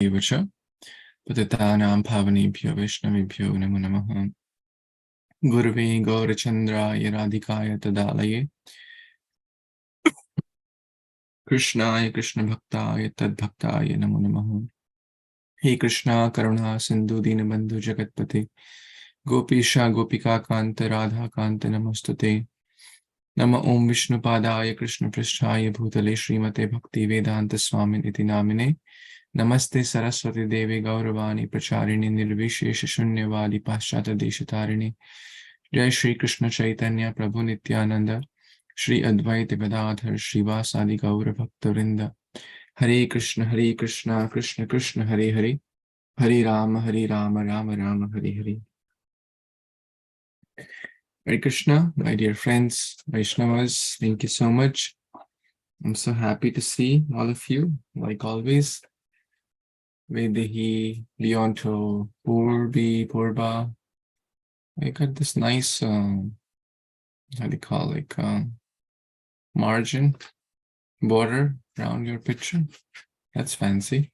Evacha Patitanam Pavanebhyo Vaishnavibhyo Namo Namaha Gurave Gaurachandraya Radhikaya Tadalaye Krishnaya Krishna Bhaktaya Tadbhaktaya Namo Namaha He Krishna Karuna Sindhu Dinabandhu Jagatpate Gopisha Gopika Kanta Radha Kanta Namostute Nama Om Vishnu Padaya Krishna Pristhaya Bhutale Srimate Bhakti Vedanta Swamin Iti Namine Namaste Saraswati Devi Gauravani Pracharini Nirvishesha Shunyavadi Paschata Deshatarini Jai Shri Krishna Chaitanya Prabhu Nityananda Shri Advaita Gadadhar Srivasadi Gaura Bhakta Hare Krishna Krishna Krishna Hare Hare Hare Rama Rama Rama Hare Hare. Hare Krishna, my dear friends, Vaishnavas, thank you so much. I'm so happy to see all of you, like always. Vedehi, Leonto, Purbi, Purba. I got this nice, how do you call it, margin, border around your picture. That's fancy.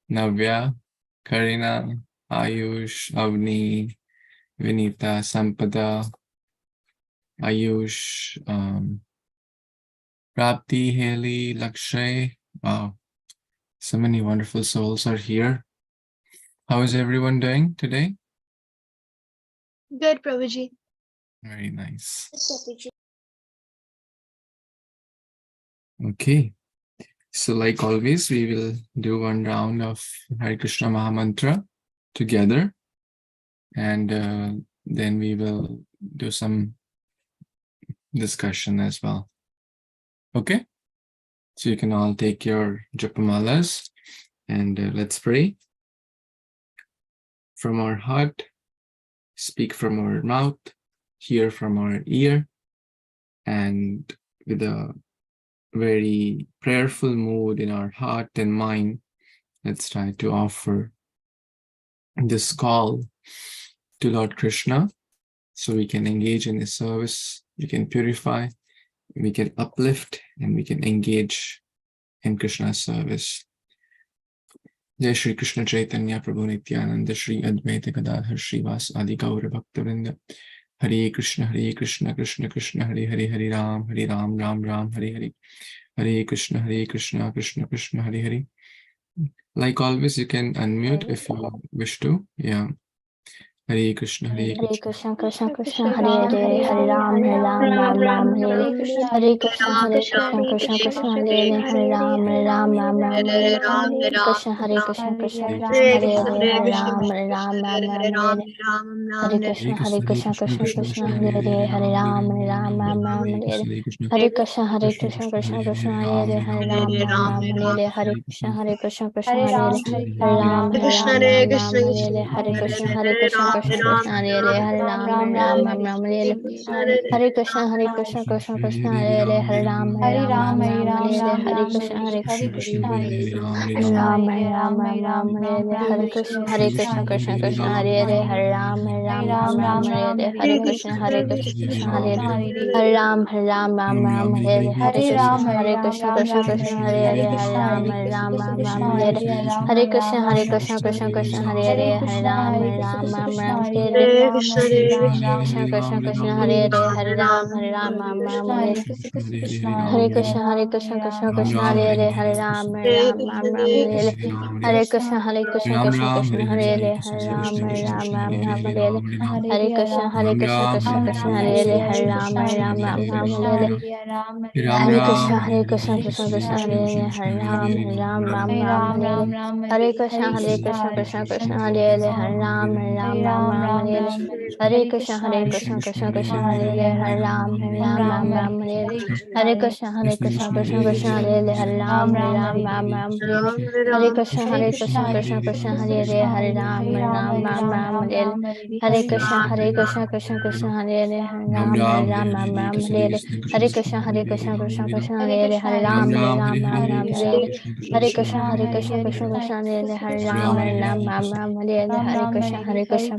Navya, Karina, Ayush, Avni, Vinita, Sampada, Ayush, Prapti, Haley, Lakshay. Wow, so many wonderful souls are here. How is everyone doing today? Good, Prabhuji. Very nice. Okay, so like always, we will do one round of Hare Krishna Mahamantra together, and then we will do some discussion as well. Okay, so you can all take your japamalas and let's pray. From our heart, speak from our mouth, hear from our ear, and with a very prayerful mood in our heart and mind, let's try to offer this call to Lord Krishna so we can engage in his service, we can purify, we can uplift, and we can engage in Krishna's service. Jai Shri Krishna Chaitanya Prabhu Nityananda Shri Advaita Gadadhar Srivas Adi Gaura Bhakta Hare Krishna Krishna Krishna Hare Hare Hare Ram Ram Ram Hare Hare Hare Krishna Krishna Krishna Hare Hare. Like always, you can unmute if you wish to. Yeah. Hare Krishna Krishna Krishna Krishna Hare Hare Hare Ram Ram Hare Hare Krishna Krishna Krishna Hare Hare Ram Ram Hare Krishna Krishna Krishna Hare Hare Ram Hare Krishna Krishna Hare Hare Ram Hare Krishna Krishna Krishna Hare Hare Ram Hare Krishna Krishna Hare Ram Hare Krishna Krishna Krishna Hare Ram Hare Krishna Krishna Krishna Hare Ram Hare Krishna Ram Hare Krishna Krishna Krishna Hare Ram Hare Krishna Krishna Hare Ram Hare Krishna Krishna Hare Ram Hare Krishna Krishna Hare Ram Hare Krishna Hare Ram Hare Krishna Krishna Hare Ram Hare Krishna Krishna Hare Ram Hare Krishna Krishna Hare Ram Hare Krishna Krishna Hare Ram Hare Krishna Krishna Hare Ram Hare Krishna Krishna Hare Ram Hare Krishna Krishna Hare Ram Hare Krishna Krishna Hare Ram Hare Krishna Krishna Hare Ram Hare Krishna Krishna Hare Ram Hare Krishna Krishna Hare Ram Hare Krishna Krishna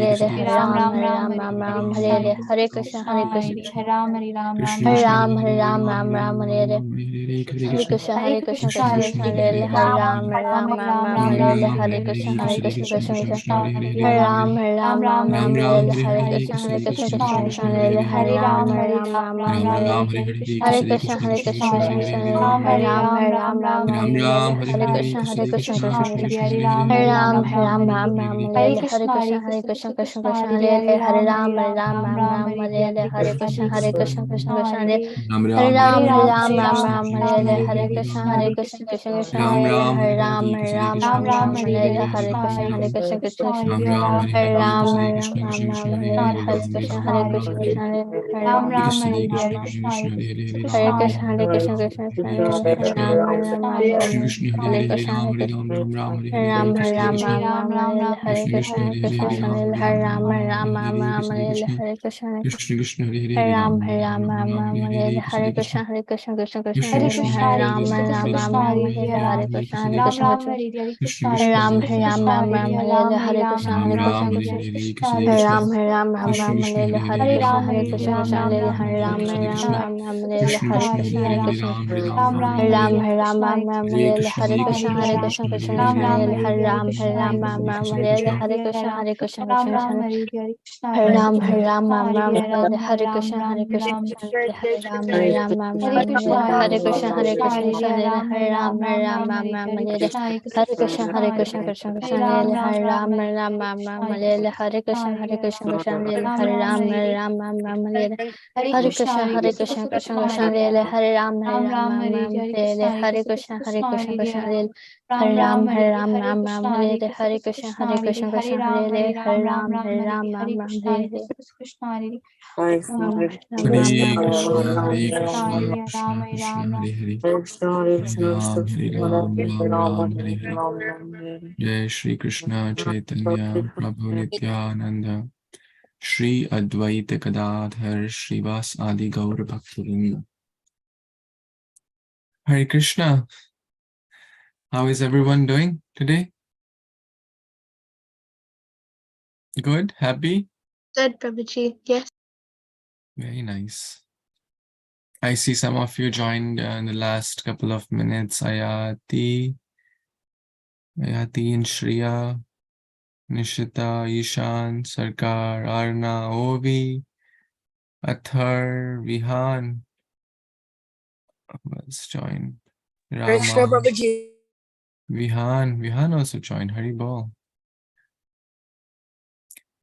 Hare Hare Hare Ram Hare Ram Ram Ram Hare Hare Hare Krishna Hare Krishna Hare Ram Hare Ram Ram Hare Ram Ram Hare Ram Ram Ram Hare Hare Hare Krishna Hare Krishna Krishna Krishna Hare Hare Hare Ram Hare Ram Ram Ram Hare Hare Hare Krishna Hare Krishna Krishna Krishna Hare Ram Hare Ram Ram Ram Hare Hare Hare Krishna Krishna Krishna Hare Hare Hare Ram Hare Ram Ram Ram Hare Hare Hare Krishna Krishna Krishna Hare Hare Ram Hare Ram Ram Ram Hare Hare Hare Krishna Krishna Krishna Krishna Hare Ram Ram Ram Hare Hare Hare Krishna Krishna Krishna Hare Hare Hare Ram Hare Ram Ram Hare Hare Hare Krishna Krishna Krishna Hare Ram Hare Ram Ram Hare Hare Ram Ram Krishna Ram Krishna Hare Hare Hare Hare Krishna Ram Krishna Krishna Ram Hare Ram Hare Hare Ram Hare Hare Ram Krishna Ram Krishna Hare Hare Hare Hare Krishna Ram Krishna Krishna Ram Ram Hare Hare Hare Ram Hare Hare Krishna Ram Krishna Ram Hare Hare Hare Hare Ram Krishna Ram Hare Hare Krishna Hare Krishna Hare Hare Ram Ram Hare Ram Krishna Hare Hare Hare Krishna Krishna Hare Hare Hare Ram Krishna Krishna Ram Hare Hare Krishna Hare Krishna Hare Krishna Krishna Hare Krishna Ram Hare Hare Ram Ram Krishna Hare Krishna Hare Hare Hare Krishna Ram Hare Hare Krishna Ram Ram Ram Hare Hare Ram Hare Krishna Ram Krishna Ram Ram Hare Hare Krishna Krishna Krishna Hare Hare Hare Krishna Hare Krishna Ram Hare Hare Ram Ram Hare Ram Ram Hare Ram Hare Ram Krishna Hare Krishna Hare Krishna Krishna Krishna Hare Hare Hare Hare Ram Ram Hare Ram Ram Ram Ram Ram Ram Hare Hare Hare Hare Krishna Krishna Krishna Hare Krishna Krishna Krishna Krishna Hare Hare Krishna Krishna Hare Hare Hare Ram Hare Krishna Ram Krishna Ram Krishna Krishna Ram Hare Hare Hare Hare Ram Hare Krishna Krishna Hare Ram Krishna Ram Krishna Hare Hare Krishna Krishna Hare Hare Krishna Ram Krishna Hare Hare Ram Krishna Krishna Ram Hare Ram Hare Hare Ram Hare Ram Krishna Ram Hare Hare Ram Krishna Ram Hare Hare Krishna Hare Hare Krishna Krishna Hare Hare Krishna Ram Hare Ram Ram Krishna Ram Krishna Hare Hare Hare Hare Hare Krishna Ram Ram Hare Hare Krishna Ram Ram Krishna Ram Hare Ram Hare Hare Ram Krishna Hare Krishna Ram Krishna Ram Ram Hare Krishna Hare Krishna Krishna Krishna Hare Hare Hare Ram Hare Krishna Ram Hare Ram Ram Ram Ram Hare Hare Hare Ram Hare Hare Hare Ram Krishna Ram Hare Ram Krishna Hare Hare Krishna Hare Hare Krishna Krishna Hare Hare Hare Ram Krishna Krishna Krishna Hare Ram Krishna Ram Hare Hare Hare Hare Hare Ram Hare Krishna Ram Hare Ram Hare Ram Krishna Krishna Hare Hare Krishna Krishna Hare Hare Krishna Ram Hare Krishna Ram Krishna Ram Krishna Hare Hare Krishna Hare Hare Ram Krishna Hare Ram Krishna Ram Hare Ram Hare Hare Ram Hare Ram Krishna Hare Ram Krishna Ram Krishna Hare Ram Hare Ram Ram Hare Ram Krishna Hare Hare Hare Krishna Krishna Hare Krishna Krishna Hare Krishna Hare Hare Ram Hare Ram Ram Hare Ram Ram Ram Ram Hare Ram Hare Hare Krishna Hare Hare Krishna Krishna Krishna Hare Hare Krishna Krishna Hare Krishna Ram Hare Ram Hare Ram Ram Hare Ram Hare Ram Krishna Ram Hare Hare Hare Krishna Krishna Hare Hare Ram Krishna Krishna Hare Ram Hare Ram Ram Hare Hare Hare Ram Ram Ram Hare Hare Hare Krishna Krishna Hare Hare Krishna Krishna Krishna Krishna Krishna Hare Hare Hare Hare Ram Hare Ram Ram Ram Ram Hare Ram Hare Hare Krishna Hare Hare Krishna Krishna Hare Krishna Krishna Hare Krishna Hare Hare Ram Hare Ram Ram Hare Hare Hare Ram Hare Ram Ram Krishna Hare Hare Krishna Hare Krishna Krishna Hare Hare Krishna Hare Krishna Ram Hare Hare Hare Ram Ram Ram Ram Hare Hare Ram Hare Ram Ram Krishna Hare Hare Krishna Hare Ram Ram Hare Ram Hare Ram Krishna, Hare Ram Hare Krishna Krishna, Hare Ram Krishna Hare Ram Krishna, Ram Hare Hare, Hare Ram, Hare Ram, Hare Hare. Jai Shri Krishna Chaitanya Prabhu Nityananda Shri Advaita Gadadhar Shrivas Adi Gaur Bhaktivinoda. Hare Krishna. How is everyone doing today? Good? Happy? Good, Prabhuji. Yes. Very nice. I see some of you joined in the last couple of minutes. Ayati and Shriya, Nishita, Ishan, Sarkar, Arna, Ovi, Athar, Vihan. Let's join. Krishna Rama, Prabhuji. Vihan also joined. Haribol.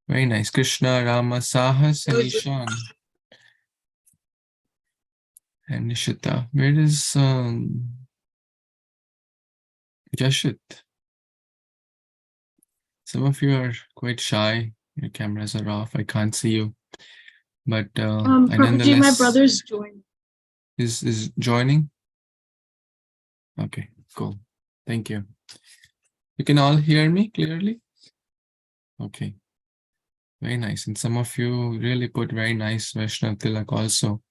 Very nice. Krishna, Rama, Sahas, and Ishan. And Nishita. Where is Jashit? Some of you are quite shy. Your cameras are off. I can't see you. But I Prabhuji, nonetheless my brother's joined. is joining. Okay, cool. Thank you. You can all hear me clearly? Okay. Very nice. And some of you really put very nice Vaishnav Tilak also,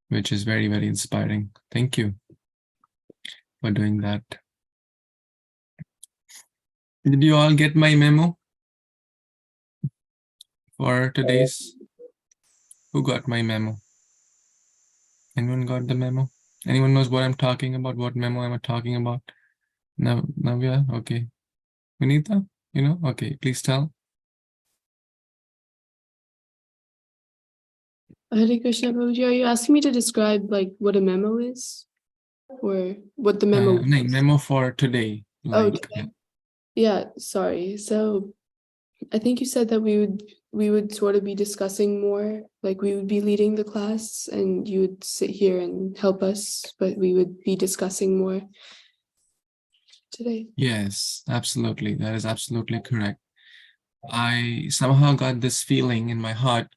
which is very, very inspiring. Thank you for doing that. Did you all get my memo for today's? Who got my memo? Anyone got the memo? Anyone knows what I'm talking about? What memo am I talking about? Navya? Okay. Vinita? You know? Okay, please tell. Hare Krishna Prabhuji, are you asking me to describe like what a memo is? Or what the memo No, was? memo for today. Oh, Like, yeah, sorry. So I think you said that we would sort of be discussing more, like we would be leading the class and you would sit here and help us, but we would be discussing more today. yes, absolutely. That is absolutely correct. I somehow got this feeling in my heart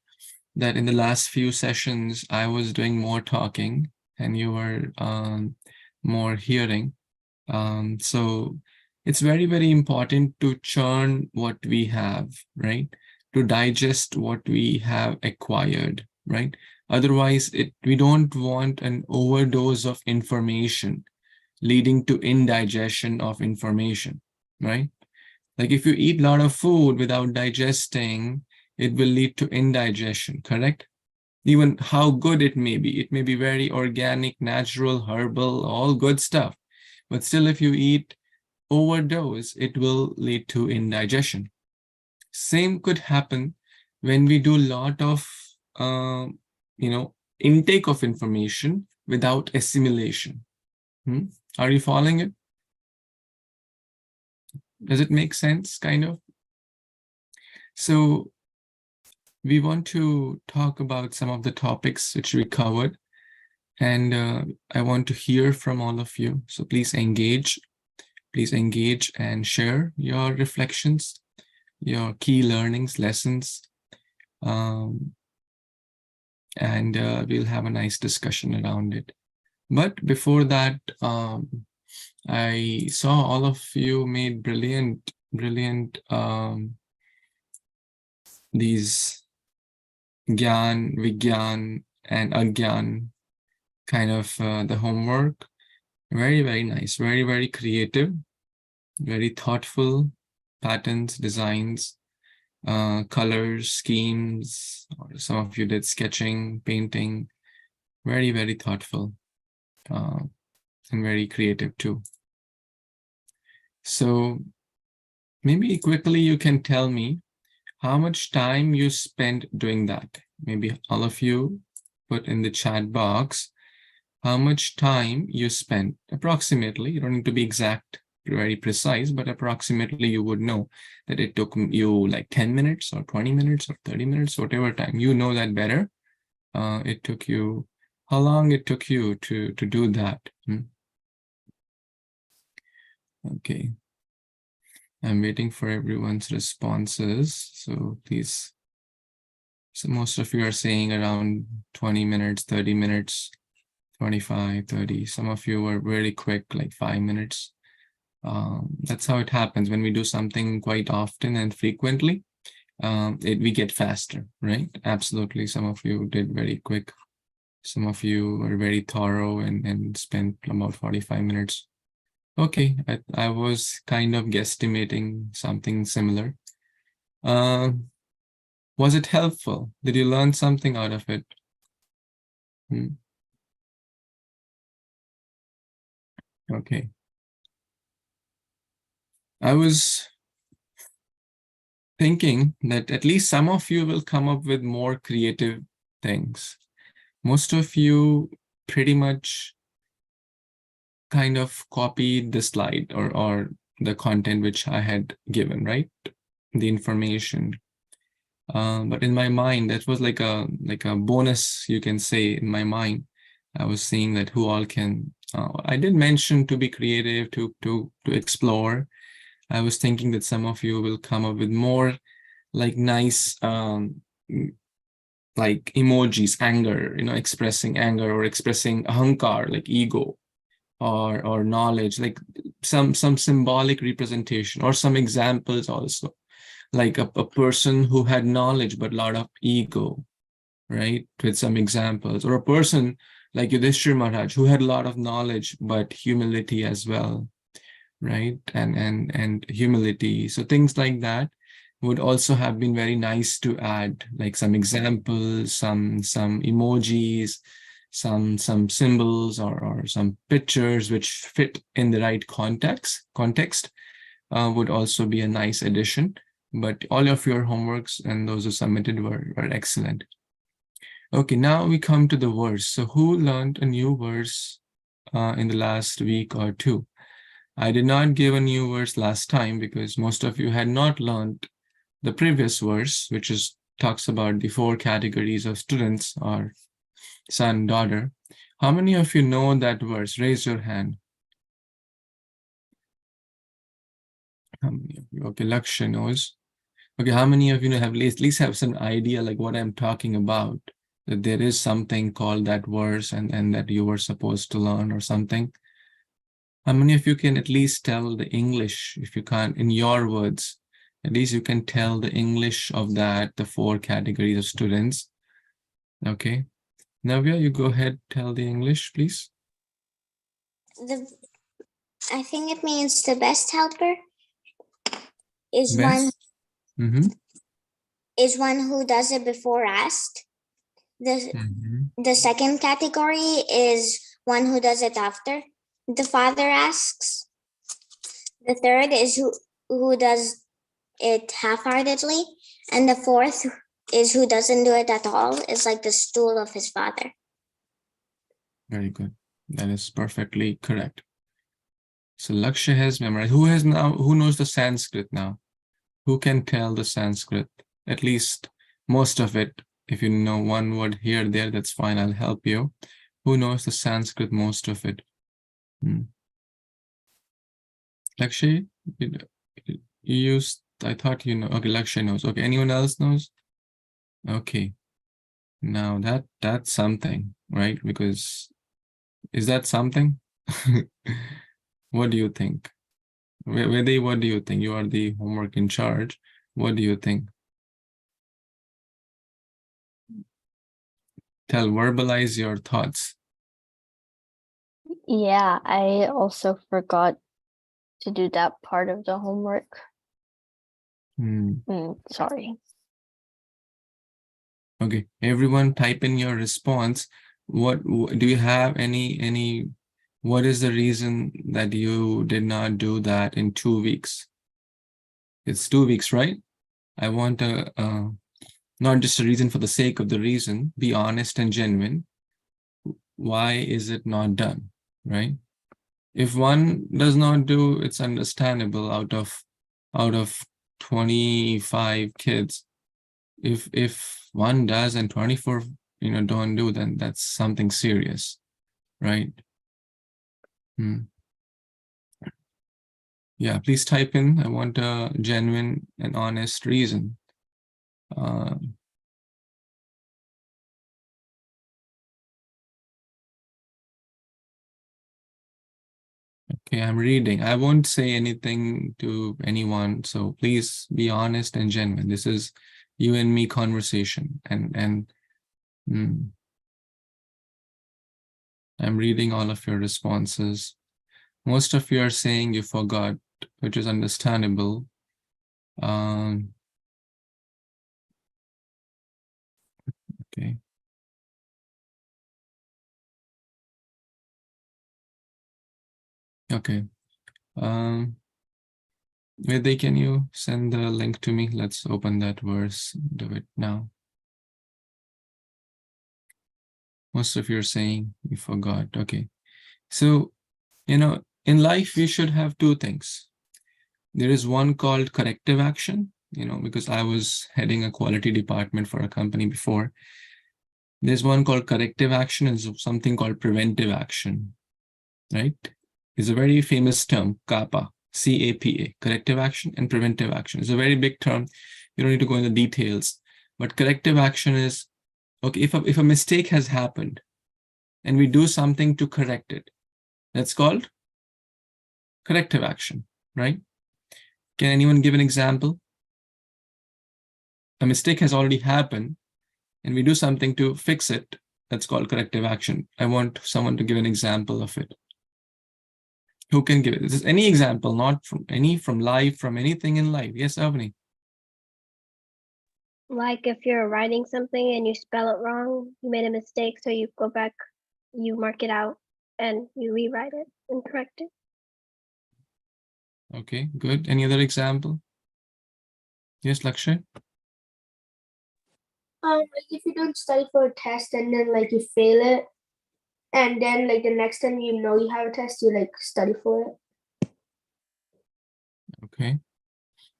that in the last few sessions, I was doing more talking and you were more hearing. So it's very, very important to churn what we have, right? To digest what we have acquired, right? Otherwise, we don't want an overdose of information leading to indigestion of information, right? Like if you eat a lot of food without digesting, it will lead to indigestion, correct? Even how good it may be very organic, natural, herbal, all good stuff. But still, if you eat overdose, it will lead to indigestion. Same could happen when we do a lot of, intake of information without assimilation. Are you following it? Does it make sense, kind of? So we want to talk about some of the topics which we covered, and I want to hear from all of you. So please engage and share your reflections, your key learnings, lessons, and we'll have a nice discussion around it. But before that, I saw all of you made brilliant these Gyan, Vigyan, and Agyan kind of the homework. Very, very nice, very, very creative, very thoughtful patterns, designs, colors, schemes, or some of you did sketching, painting, very, very thoughtful and very creative too. So maybe quickly you can tell me how much time you spent doing that. Maybe all of you put in the chat box how much time you spent approximately. You don't need to be exact, very precise, but approximately you would know that it took you like 10 minutes or 20 minutes or 30 minutes, whatever time. You know that better. It took you, how long it took you to do that? Okay. I'm waiting for everyone's responses. So please, so most of you are saying around 20 minutes, 30 minutes, 25, 30. Some of you were really quick, like 5 minutes. That's how it happens when we do something quite often and frequently. We get faster, right? Absolutely. Some of you did very quick. Some of you were very thorough and spent about 45 minutes. Okay, I was kind of guesstimating something similar. Was it helpful? Did you learn something out of it? Okay. I was thinking that at least some of you will come up with more creative things. Most of you pretty much kind of copied the slide or the content which I had given, right? The information. But in my mind, that was like a bonus, you can say. In my mind, I was seeing that who all can. I did mention to be creative, to explore. I was thinking that some of you will come up with more like nice like emojis, anger, expressing anger or expressing ahankar, like ego, or knowledge, like some symbolic representation, or some examples also, like a person who had knowledge but a lot of ego, right, with some examples, or a person like Yudhishthira Maharaj who had a lot of knowledge but humility as well, right, and humility. So things like that would also have been very nice to add, like some examples, some emojis, some symbols, or some pictures which fit in the right context would also be a nice addition. But all of your homeworks and those who submitted were excellent. Okay, now we come to the verse. So who learned a new verse in the last week or two? I did not give a new verse last time because most of you had not learned the previous verse, which talks about the 4 categories of students, or son, daughter. How many of you know that verse? Raise your hand. How many of you? Okay, Laksha knows. Okay, how many of you have at least have some idea like what I'm talking about? That there is something called that verse and that you were supposed to learn or something? How many of you can at least tell the English, if you can't, in your words, at least you can tell the English of that, the 4 categories of students? Okay. Navya, you go ahead, tell the English, please. I think it means the best helper is Best? is one who does it before asked. The second category is one who does it after the father asks. The third is who does it half-heartedly, and the fourth is who doesn't do it at all. It's like the stool of his father. Very good. That is perfectly correct. So Laksha has memorized. Who knows the Sanskrit now? Who can tell the Sanskrit? At least most of it. If you know one word here, there, that's fine. I'll help you. Who knows the Sanskrit, most of it? Lakshay, you used, I thought you know. Okay, Lakshay knows. Okay, anyone else knows? Okay. Now that's something, right? Because is that something? What do you think? Vedi, what do you think? You are the homework in charge. What do you think? Verbalize your thoughts. Yeah, I also forgot to do that part of the homework. Sorry. Okay, everyone type in your response. What do you have any what is the reason that you did not do that in 2 weeks? It's 2 weeks, right? I want not just a reason for the sake of the reason, be honest and genuine. Why is it not done, right? If one does not do, it's understandable. Out of 25 kids, if one does and 24 don't do, then that's something serious, right? Yeah, please type in, I want a genuine and honest reason. Okay, I'm reading. I won't say anything to anyone, so please be honest and genuine. This is you and me conversation, and I'm reading all of your responses. Most of you are saying you forgot, which is understandable. Okay. Okay. Vedi, can you send the link to me? Let's open that verse. Do it now. Most of you are saying you forgot. Okay. So, in life, we should have two things. There is one called corrective action, because I was heading a quality department for a company before. There's one called corrective action and something called preventive action, right? It's a very famous term, CAPA, C-A-P-A, corrective action and preventive action. It's a very big term. You don't need to go into details, but corrective action is, okay, if a mistake has happened and we do something to correct it, that's called corrective action, right? Can anyone give an example? A mistake has already happened and we do something to fix it. That's called corrective action. I want someone to give an example of it. Who can give it? This is any example, not from life, from anything in life. Yes, Avani. Like if you're writing something and you spell it wrong, you made a mistake, so you go back, you mark it out, and you rewrite it and correct it. Okay, good. Any other example? Yes, Lakshay? Like if you don't study for a test and then like you fail it, and then like the next time you have a test, you like study for it. Okay.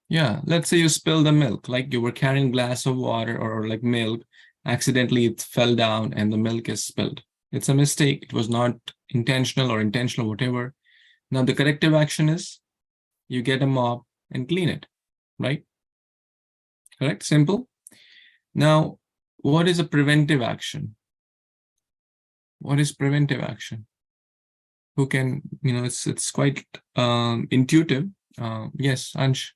Yeah, let's say you spill the milk, like you were carrying a glass of water or like milk, accidentally it fell down and the milk is spilled. It's a mistake. It was not intentional or intentional, whatever. Now the corrective action is you get a mop and clean it, right? Correct? Simple. Now, what is a preventive action? What is preventive action? Who can, it's quite intuitive. Yes, Ansh.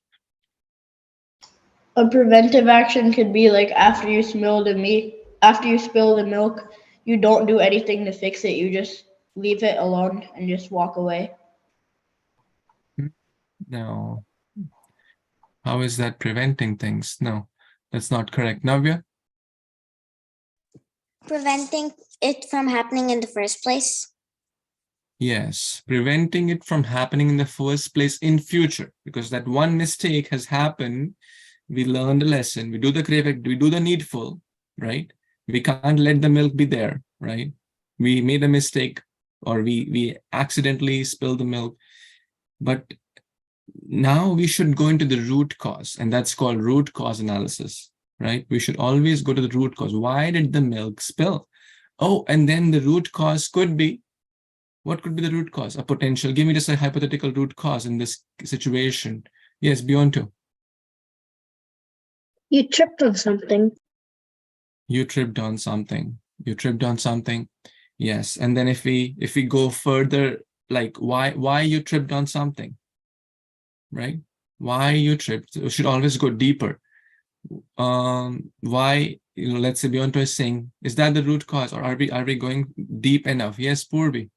A preventive action could be like after you spill the milk, you don't do anything to fix it. You just leave it alone and just walk away. No. How is that preventing things? No, that's not correct. Navya? Preventing it from happening in the first place. Yes, preventing it from happening in the first place in future, because that one mistake has happened. We learned a lesson. We do the correct, we do the needful, right? We can't let the milk be there, right? We made a mistake or we accidentally spilled the milk. But now we should go into the root cause, and that's called root cause analysis, right? We should always go to the root cause. Why did the milk spill? Oh, and then the root cause could be, what could be the root cause? A potential, give me just a hypothetical root cause in this situation. Yes, beyond two. You tripped on something. You tripped on something. You tripped on something. Yes. And then if we go further, like why you tripped on something, right? Why you tripped? We should always go deeper. Why, let's say Beyonto is saying, is that the root cause, or are we going deep enough? Yes, Purvi.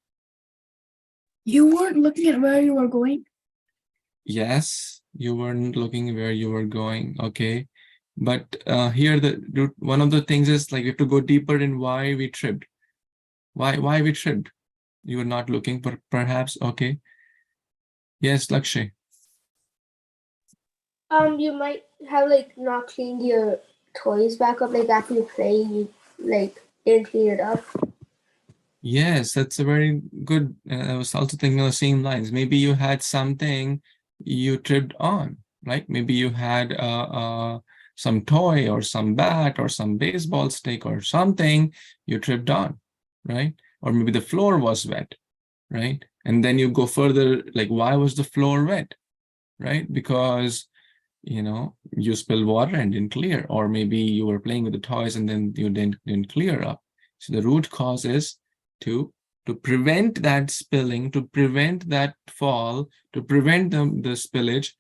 You weren't looking at where you were going. Yes, you weren't looking where you were going. Okay. But here one of the things is like we have to go deeper in why we tripped. Why we tripped? You were not looking for perhaps. Okay. Yes, Lakshay. You might have like not cleaned your toys back up, like after you play, you like didn't clean it up. Yes, that's a very good. I was also thinking of the same lines. Maybe you had something you tripped on, right? Maybe you had some toy or some bat or some baseball stick or something you tripped on, right? Or maybe the floor was wet, right? And then you go further, like why was the floor wet, right? Because you spilled water and didn't clear, or maybe you were playing with the toys and then you didn't clear up. So the root cause is to prevent that spilling, to prevent that fall, to prevent the spillage.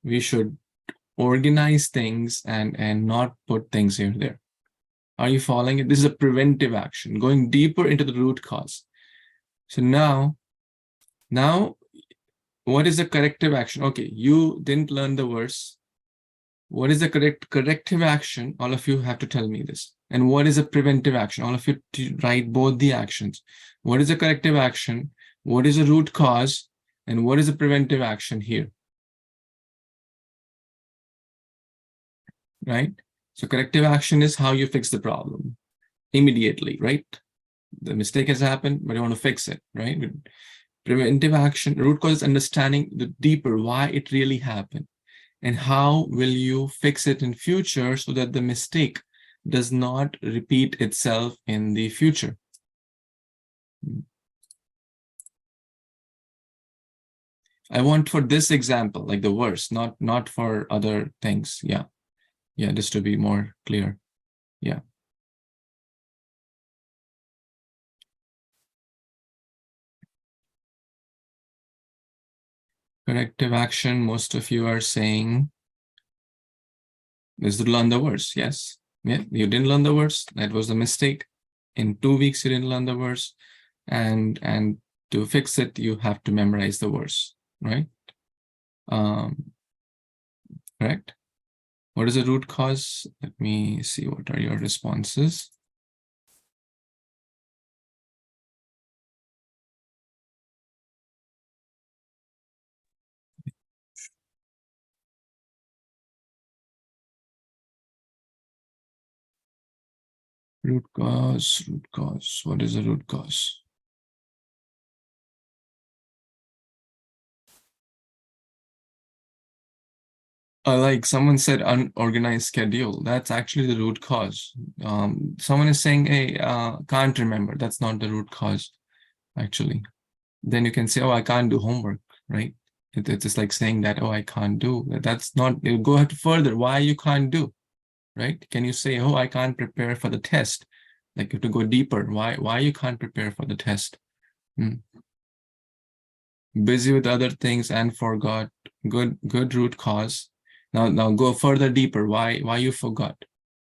We should organize things and not put things here and there. Are you following it? This is a preventive action, going deeper into the root cause. So now what is the corrective action? Okay, you didn't learn the verse. What is the corrective action? All of you have to tell me this. And what is a preventive action? All of you write both the actions. What is a corrective action? What is a root cause? And what is a preventive action here? Right? So corrective action is how you fix the problem immediately, right? The mistake has happened, but you want to fix it, right? Preventive action, root cause is understanding the deeper why it really happened. And how will you fix it in future so that the mistake does not repeat itself in the future? I want for this example, like the verse, not for other things. Yeah, just to be more clear. Yeah. Corrective action, most of you are saying is to learn the verse. Yes. Yeah, you didn't learn the verse. That was a mistake. In 2 weeks, you didn't learn the verse. And to fix it, you have to memorize the verse, right? Correct? What is the root cause? Let me see, what are your responses? Root cause. What is the root cause? Like someone said, unorganized schedule. That's actually the root cause. Someone is saying, hey, can't remember. That's not the root cause, actually. Then you can say, oh, I can't do homework, right? It's just like saying that, oh, I can't do. That's not, you go further. Why you can't do, right? Can you say, oh, I can't prepare for the test? Like you have to go deeper. Why you can't prepare for the test? Busy with other things and forgot. Good root cause. Now go further deeper. Why you forgot?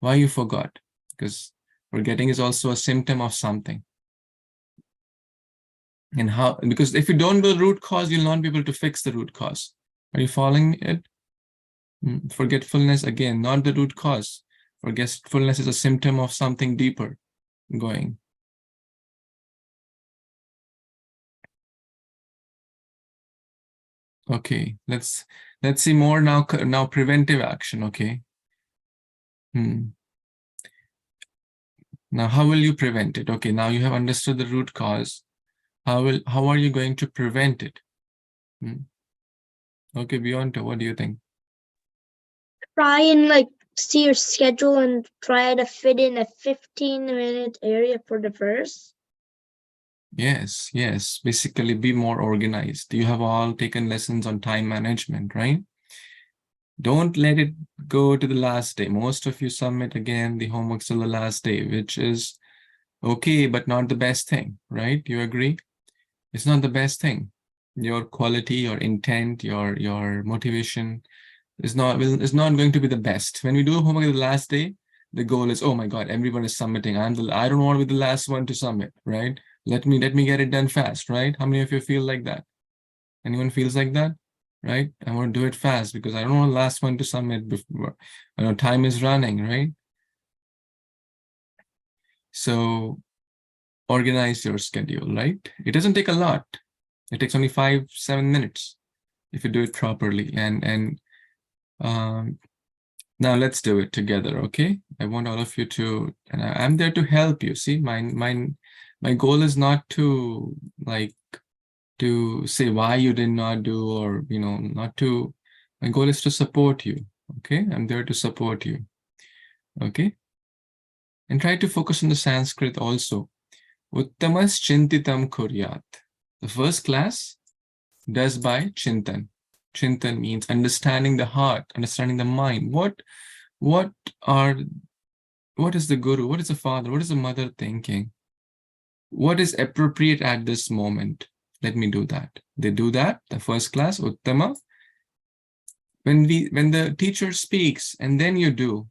Why you forgot? Because forgetting is also a symptom of something. And how? Because if you don't know the root cause, you'll not be able to fix the root cause. Are you following it? Forgetfulness, again, not the root cause. Forgetfulness is a symptom of something deeper going. Okay, let's see more now. Now preventive action. Okay. Now how will you prevent it? Okay, now you have understood the root cause. How are you going to prevent it? Okay, Beyonto, what do you think? Try and like see your schedule and try to fit in a 15-minute area for the verse? Yes, yes. Basically, be more organized. You have all taken lessons on time management, right? Don't let it go to the last day. Most of you submit again the homeworks till the last day, which is okay, but not the best thing, right? You agree? It's not the best thing. Your quality, your intent, your motivation is not going to be the best. When we do homework the last day, the goal is, oh my God, everyone is submitting. I don't want to be the last one to submit, right? Let me get it done fast, right? How many of you feel like that? Anyone feels like that? Right? I want to do it fast because I don't want the last one to submit before. I know time is running, right? So organize your schedule, right? It doesn't take a lot. It takes only 5-7 minutes if you do it properly. And now let's do it together, okay? I want all of you to, and I'm there to help you. See, my goal is not to to say why you did not do, or not to. My goal is to support you. Okay, I'm there to support you. Okay, and try to focus on the Sanskrit also. Uttamas chintitam kuryat. The first class does by chintan. Chintan means understanding the heart, understanding the mind. What is the guru? What is the father? What is the mother thinking? What is appropriate at this moment? Let me do that. They do that, the first class, Uttama. When the teacher speaks and then you do,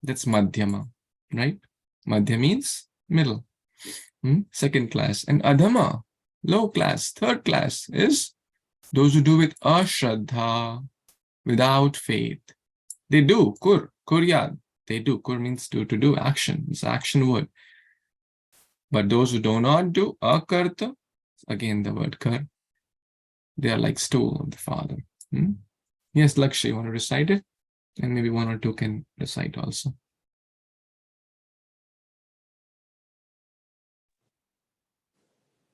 that's Madhyama, right? Madhya means middle. Second class. And Adhama, low class. Third class is those who do with ashraddha, without faith. They do, kuryad. They do. Kur means to do, action. It's an action word. But those who do not do, akarta, again the word kar, they are like stool of the father. Yes, Lakshya, you want to recite it? And maybe one or two can recite also.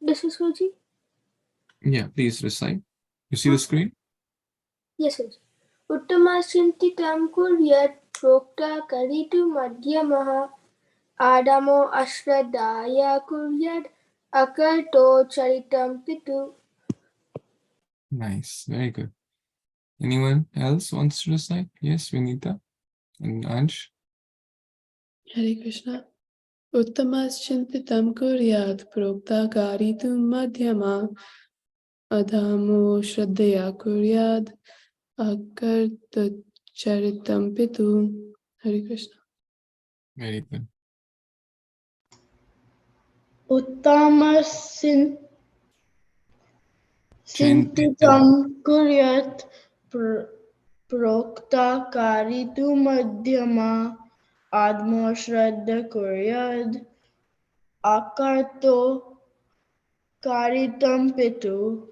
This is Suji. Yeah, please recite. You see the screen? Yes, sir. Uttamashintitam kuryat prokta karitu madhyamaha adamo ashradaya kuryat akarto charitam pitu. Nice, very good. Anyone else wants to recite? Yes, Vinita and Ansh. Hare Krishna. Uttamas-chintitam kuryat prokta karitum madhyama adhamo shraddhaya kuryat akarta charitam pitu. Hare Krishna. Very good. Uttamas Chintitam kuryat prokta karitu madhyama admo shraddha kuryad akarto karitam pitu.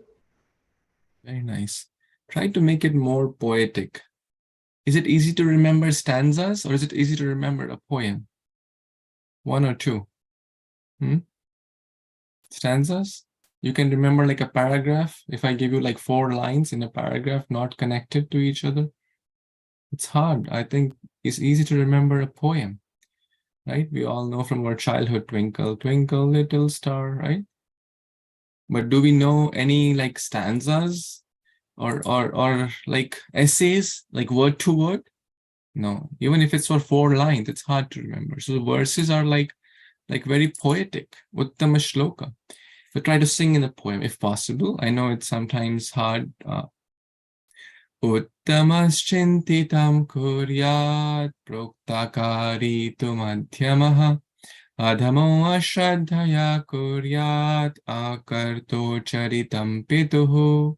Very nice. Try to make it more poetic. Is it easy to remember stanzas or is it easy to remember a poem? One or two? Stanzas? You can remember like a paragraph. If I give you like 4 lines in a paragraph not connected to each other, it's hard. I think it's easy to remember a poem, right? We all know from our childhood, Twinkle, Twinkle, Little Star, right? But do we know any like stanzas or like essays, like word to word? No, even if it's for 4 lines, it's hard to remember. So the verses are like very poetic. Uttama shloka. So try to sing in a poem if possible. I know it's sometimes hard. Uttamaschintitam kuryat proktakari tu madhyamaha adhamo ashraddhaya kuryat akarto charitam pituhu.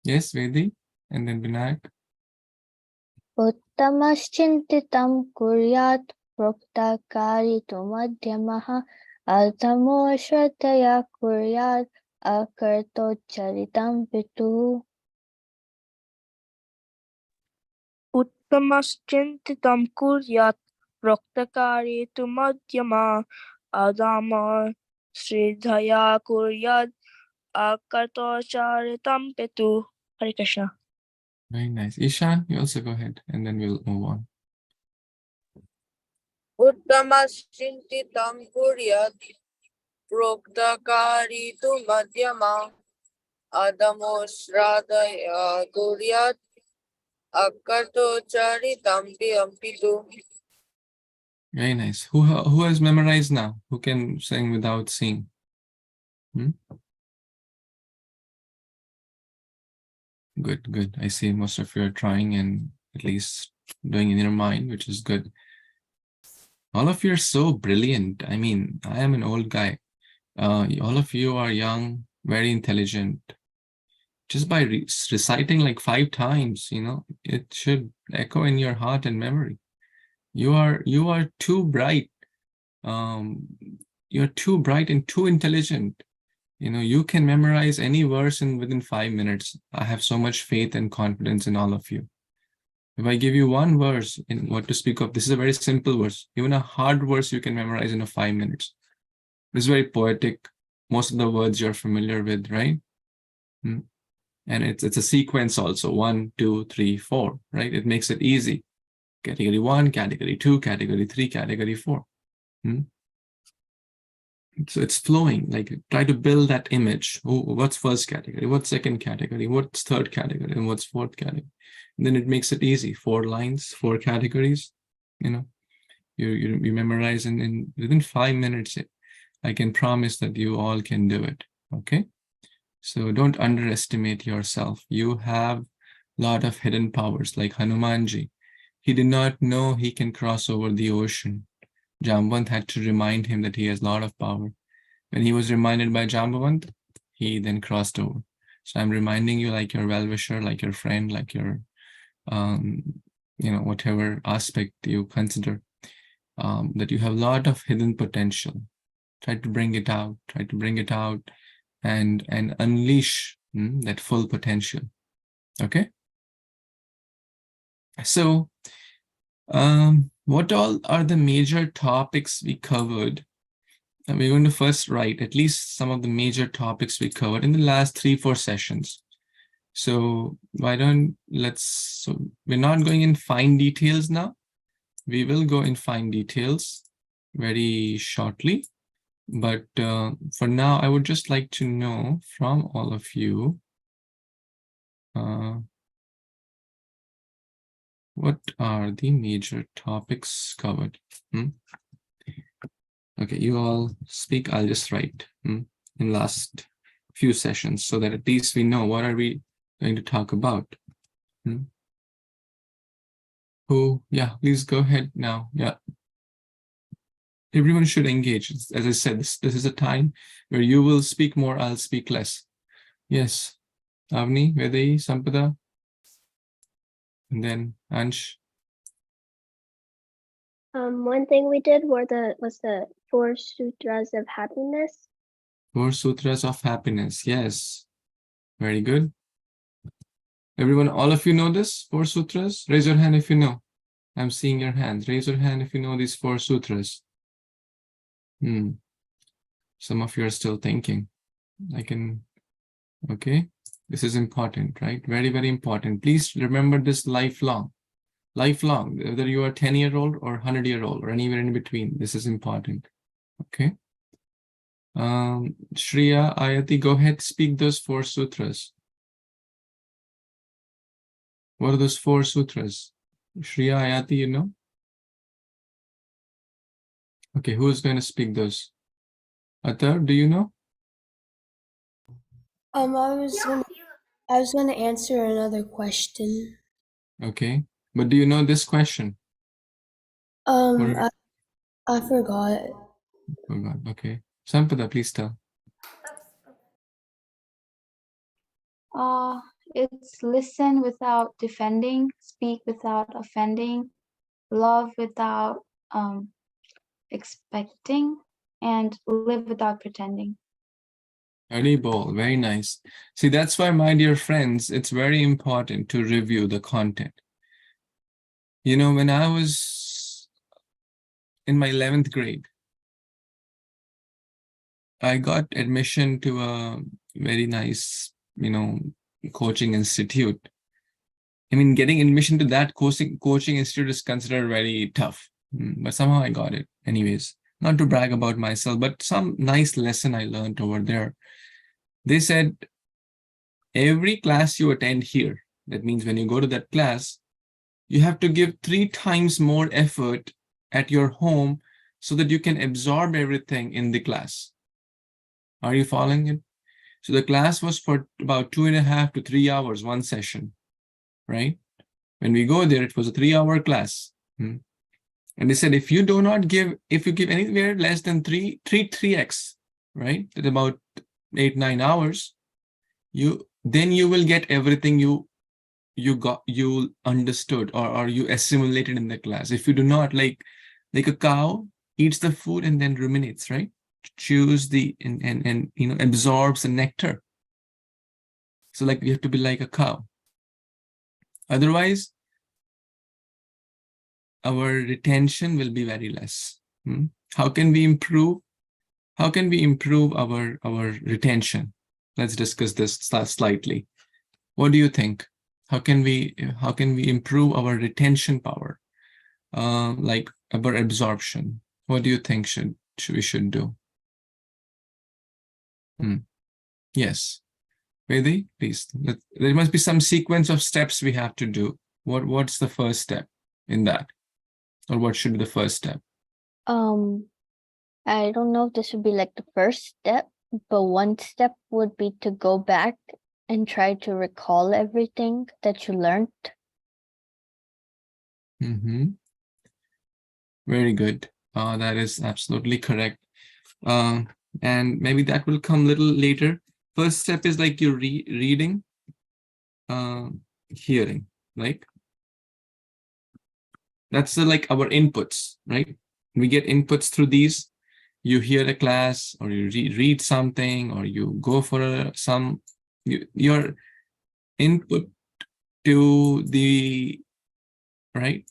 Yes, Vedi, and then Vinayak. Uttamaschintitam kuryat prokta karitu madhyamaha adhamo shraddhaya kuryat akarto charitam pitu. Uttamaschintitam kuryat proktakaritu madhyama adama sridhaya kuryat akarto charitam pitu. Hare Krishna. Very nice. Ishan, you also go ahead and then we'll move on. Uttamashintitam kuryat proktakari tu madhyama adamo shradaya kuryat akato charitam ampitu. Very nice. Who has memorized now? Who can sing without seeing? Good, good. I see most of you are trying and at least doing in your mind, which is good. All of you are so brilliant. I mean, I am an old guy. All of you are young, very intelligent. Just by reciting like 5 times, you know, it should echo in your heart and memory. You are too bright. You're too bright and too intelligent. You know, you can memorize any verse within 5 minutes. I have so much faith and confidence in all of you. If I give you one verse in what to speak of, this is a very simple verse. Even a hard verse you can memorize in 5 minutes. It's very poetic. Most of the words you're familiar with, right? And it's a sequence also, 1, 2, 3, 4, right? It makes it easy. Category 1, category 2, category 3, category 4. So it's flowing, like try to build that image. Oh, what's first category? What's second category? What's third category? And what's fourth category? And then it makes it easy. 4 lines, 4 categories. You know, you memorize in within 5 minutes. I can promise that you all can do it. Okay. So don't underestimate yourself. You have a lot of hidden powers like Hanumanji. He did not know he can cross over the ocean. Jambavant had to remind him that he has a lot of power. When he was reminded by Jambavant, he then crossed over. So I'm reminding you like your well-wisher, like your friend, like your, you know, whatever aspect you consider, that you have a lot of hidden potential. Try to bring it out, and unleash that full potential. Okay. So, what all are the major topics we covered? And we're going to first write at least some of the major topics we covered in the last 3-4 sessions. So so we're not going in fine details now. We will go in fine details very shortly. But for now, I would just like to know from all of you, what are the major topics covered? Okay, you all speak, I'll just write in last few sessions so that at least we know what are we going to talk about. Who, yeah, please go ahead now. Yeah. Everyone should engage. As I said, this is a time where you will speak more, I'll speak less. Yes. Avni, Vedai, Sampada, and then Ansh. One thing we did was the 4 sutras of happiness. 4 sutras of happiness. Yes. Very good. Everyone, all of you know this 4 sutras? Raise your hand if you know. I'm seeing your hands. Raise your hand if you know these 4 sutras. Some of you are still thinking. Okay. This is important, right? Very, very important. Please remember this lifelong, whether you are 10-year-old or 100-year-old or anywhere in between. This is important. Okay. Shreya, Ayati, go ahead, speak those 4 sutras. What are those 4 sutras? Shreya, Ayati, you know? Okay, who is going to speak those? Atar, do you know? I was going to answer another question. Okay, but do you know this question? I forgot. Forgot. Okay, Sampada, please tell. It's listen without defending, speak without offending, love without expecting, and live without pretending. Very bold, very nice. See, that's why, my dear friends, it's very important to review the content. You know, when I was in my 11th grade, I got admission to a very nice, you know, coaching institute. I mean, getting admission to that coaching institute is considered very tough. But somehow I got it. Anyways, not to brag about myself, but some nice lesson I learned over there. They said, every class you attend here, that means when you go to that class, you have to give 3 times more effort at your home so that you can absorb everything in the class. Are you following it? So the class was for about 2.5 to 3 hours, one session, right? When we go there, it was a 3-hour class. And they said, if you give anywhere less than 3x, right? At about 8-9 hours, then you will get everything you understood or you assimilated in the class. If you do not, like a cow eats the food and then ruminates, right? Chews and absorbs the nectar. So like you have to be like a cow. Otherwise, our retention will be very less. How can we improve? How can we improve our retention? Let's discuss this slightly. What do you think? How can we improve our retention power? Like our absorption. What do you think we should do? Yes. Vedi, please. There must be some sequence of steps we have to do. What's the first step in that? Or what should be the first step? I don't know if this would be like the first step, but one step would be to go back and try to recall everything that you learned. Very good. That is absolutely correct. And maybe that will come a little later. First step is like you're reading, hearing, right? That's like our inputs, right? We get inputs through these. You hear a class, or you read something, or you go for your input to the, right?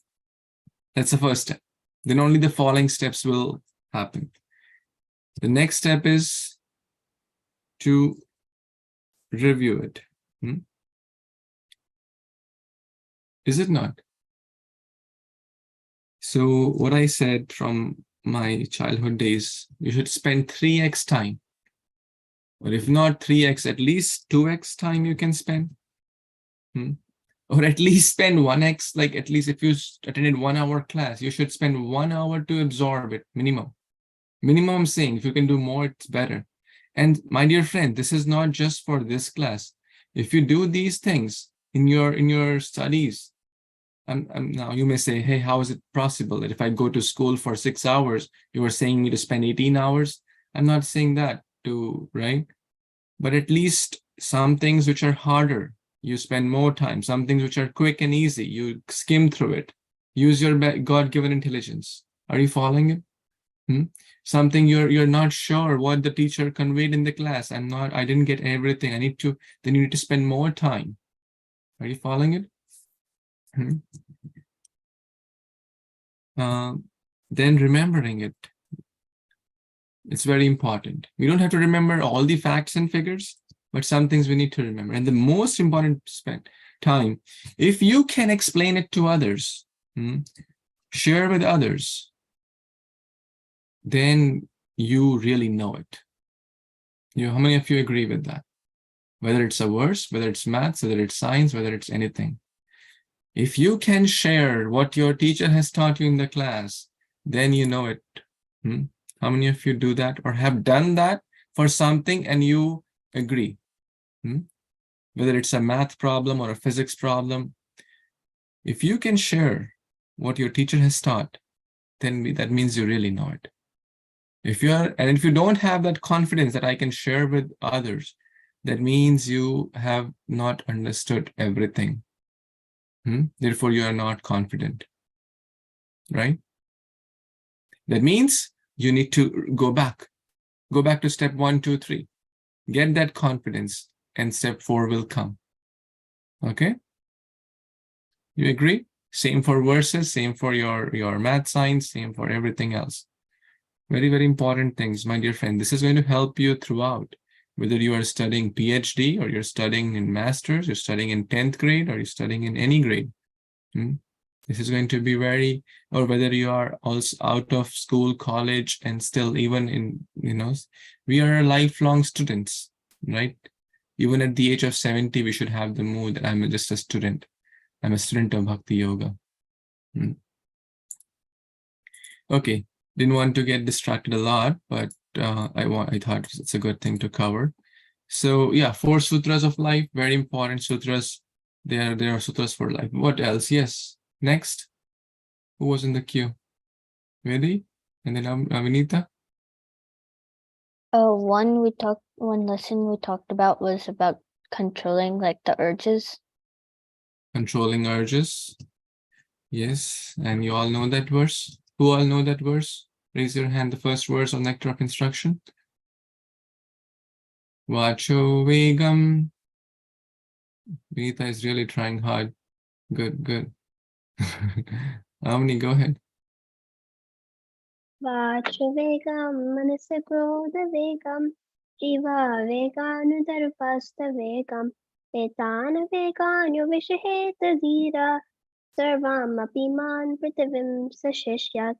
That's the first step. Then only the following steps will happen. The next step is to review it. Is it not? So what I said from my childhood days, you should spend 3x time. Or if not 3x, at least 2x time you can spend. Or at least spend 1x, like at least if you attended 1 hour class, you should spend 1 hour to absorb it, minimum. Minimum I'm saying, if you can do more, it's better. And my dear friend, this is not just for this class. If you do these things in your studies, now you may say, hey, how is it possible that if I go to school for 6 hours, you are saying me to spend 18 hours? I'm not saying that too, right? But at least some things which are harder, you spend more time. Some things which are quick and easy, you skim through it. Use your God-given intelligence. Are you following it? Something you're not sure what the teacher conveyed in the class. I didn't get everything. Then you need to spend more time. Are you following it? Then remembering it. It's very important. We don't have to remember all the facts and figures, but some things we need to remember. And the most important time, if you can explain it to others, share with others, then you really know it. How many of you agree with that? Whether it's a verse, whether it's maths, whether it's science, whether it's anything. If you can share what your teacher has taught you in the class, then you know it. How many of you do that or have done that for something and you agree? Whether it's a math problem or a physics problem, if you can share what your teacher has taught, then that means you really know it. If you don't have that confidence that I can share with others, that means you have not understood everything. Therefore, you are not confident, right? That means you need to go back to step 1, 2, 3. Get that confidence, and step 4 will come. Okay? You agree? Same for verses, same for your math, science, same for everything else. Very, very important things, my dear friend. This is going to help you throughout. Whether you are studying PhD or you're studying in master's, you're studying in 10th grade, or you're studying in any grade. This is going to be very, or whether you are also out of school, college, and still even in, we are lifelong students, right? Even at the age of 70, we should have the mood that I'm just a student. I'm a student of Bhakti Yoga. Okay, didn't want to get distracted a lot, but I thought it's a good thing to cover. So yeah, 4 sutras of life, very important sutras. There are sutras for life. What else? Yes. Next. Who was in the queue? Vedi? And then Avinita? One lesson we talked about was about controlling like the urges. Controlling urges. Yes. And you all know that verse? Who all know that verse? Raise your hand, the first verse of Nectar of Instruction. Vacho Vegam. Vinita is really trying hard. Good, good. Amini, go ahead. Vachvegam manasakrodavegam jiva veganudarupasthavegam etana veganyo vishaheta dhira sarvam apiman prithivim sashishyat.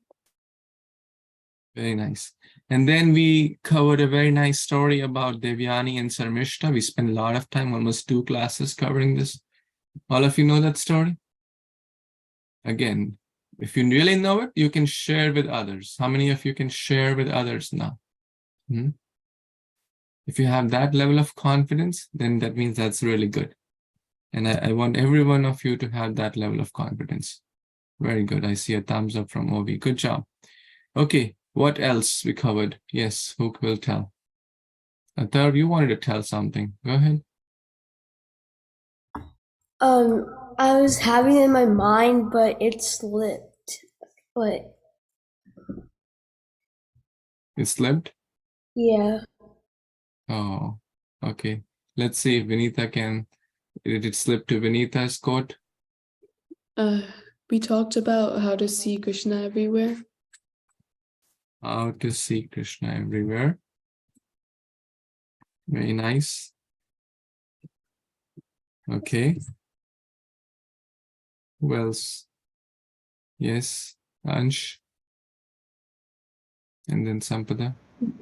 Very nice. And then we covered a very nice story about Devyani and Sarmishta. We spent a lot of time, almost 2 classes covering this. All of you know that story? Again, if you really know it, you can share with others. How many of you can share with others now? If you have that level of confidence, then that means that's really good. And I want every one of you to have that level of confidence. Very good. I see a thumbs up from Ovi. Good job. Okay, what else we covered? Yes, who will tell? Atar, you wanted to tell something. Go ahead. I was having it in my mind, but it slipped. But It slipped? yeah. Oh, okay. Let's see if Vinita can. Did it slip to Vinita's quote? We talked about how to see Krishna everywhere. How to see Krishna everywhere. Very nice. Okay. Who else? Yes, Ansh. And then Sampada.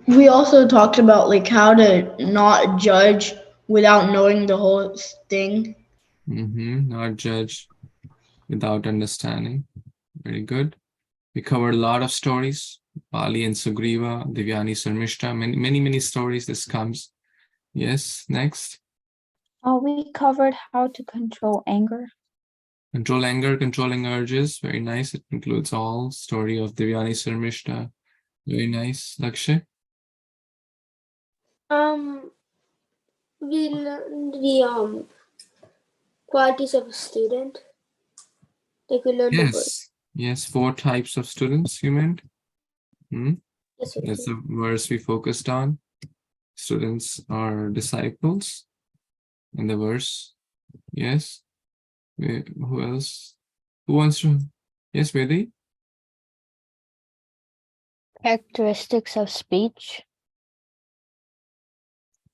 We also talked about like how to not judge without knowing the whole thing. Not judge without understanding. Very good. We covered a lot of stories. Bali and Sugriva, Devyani Sarmishta, many stories. This comes. Yes, next. We covered how to control anger. Control anger, controlling urges. Very nice. It includes all story of Devyani Sarmishta. Very nice. Lakshay. We learned the qualities of a student. Like we learned the word. Yes, 4 types of students you meant. Yes, That's the verse we focused on. Students are disciples. In the verse. Yes. Who else? Who wants to? Yes, Vedi. Characteristics of speech.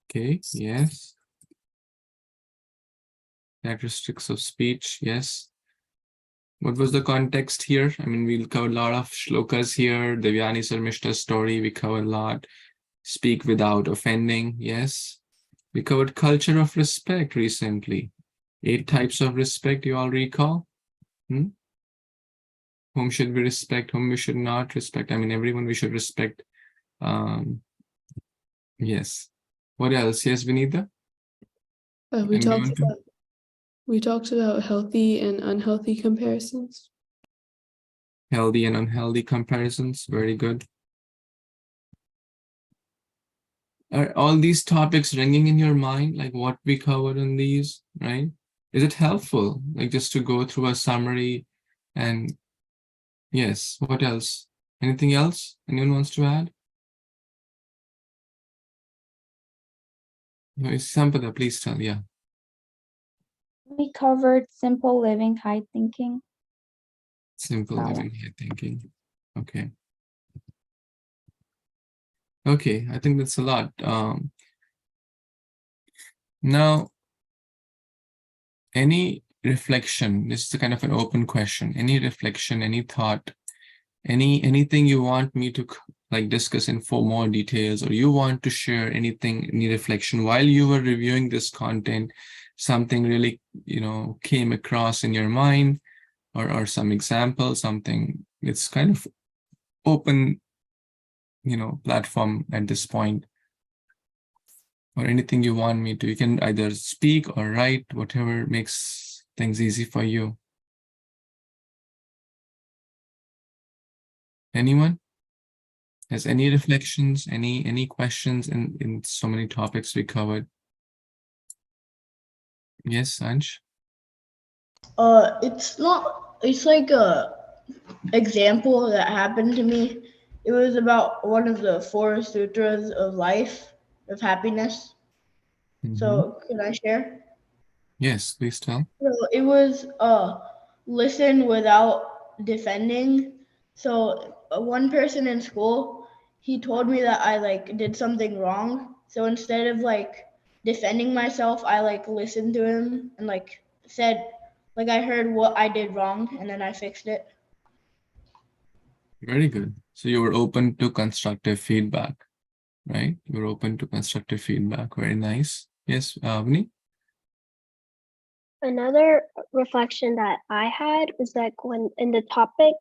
Okay, yes. Characteristics of speech, yes. What was the context here? I mean, we'll cover a lot of shlokas here. Devyani Sarmishta's story, we covered a lot. Speak without offending, yes. We covered culture of respect recently. 8 types of respect, you all recall? Whom should we respect, whom we should not respect? I mean, everyone we should respect. Yes. What else? Yes, Vinita? We talked about healthy and unhealthy comparisons. Healthy and unhealthy comparisons. Very good. Are all these topics ringing in your mind, like what we covered in these, right? Is it helpful, like just to go through a summary and yes, what else? Anything else anyone wants to add? No, Sampada, please tell, yeah. We covered simple living, high thinking. Simple living, high thinking. Okay. Okay, I think that's a lot. Now, any reflection, this is a kind of an open question, any reflection, any thought, anything you want me to like discuss in for more details, or you want to share anything, any reflection while you were reviewing this content, something really, came across in your mind, or some example, something. It's kind of open, platform at this point. Or anything you want me to, you can either speak or write, whatever makes things easy for you. Anyone has any reflections, any questions in so many topics we covered? Yes, Ansh? It's like a example that happened to me. It was about one of the 4 sutras of life, of happiness. So can I share? Yes, please tell. So it was listen without defending. So one person in school, he told me that I did something wrong. So instead of defending myself, I listened to him and said I heard what I did wrong and then I fixed it. Very good. So you were open to constructive feedback, right? You were open to constructive feedback. Very nice. Yes, Avni? Another reflection that I had was when in the topic,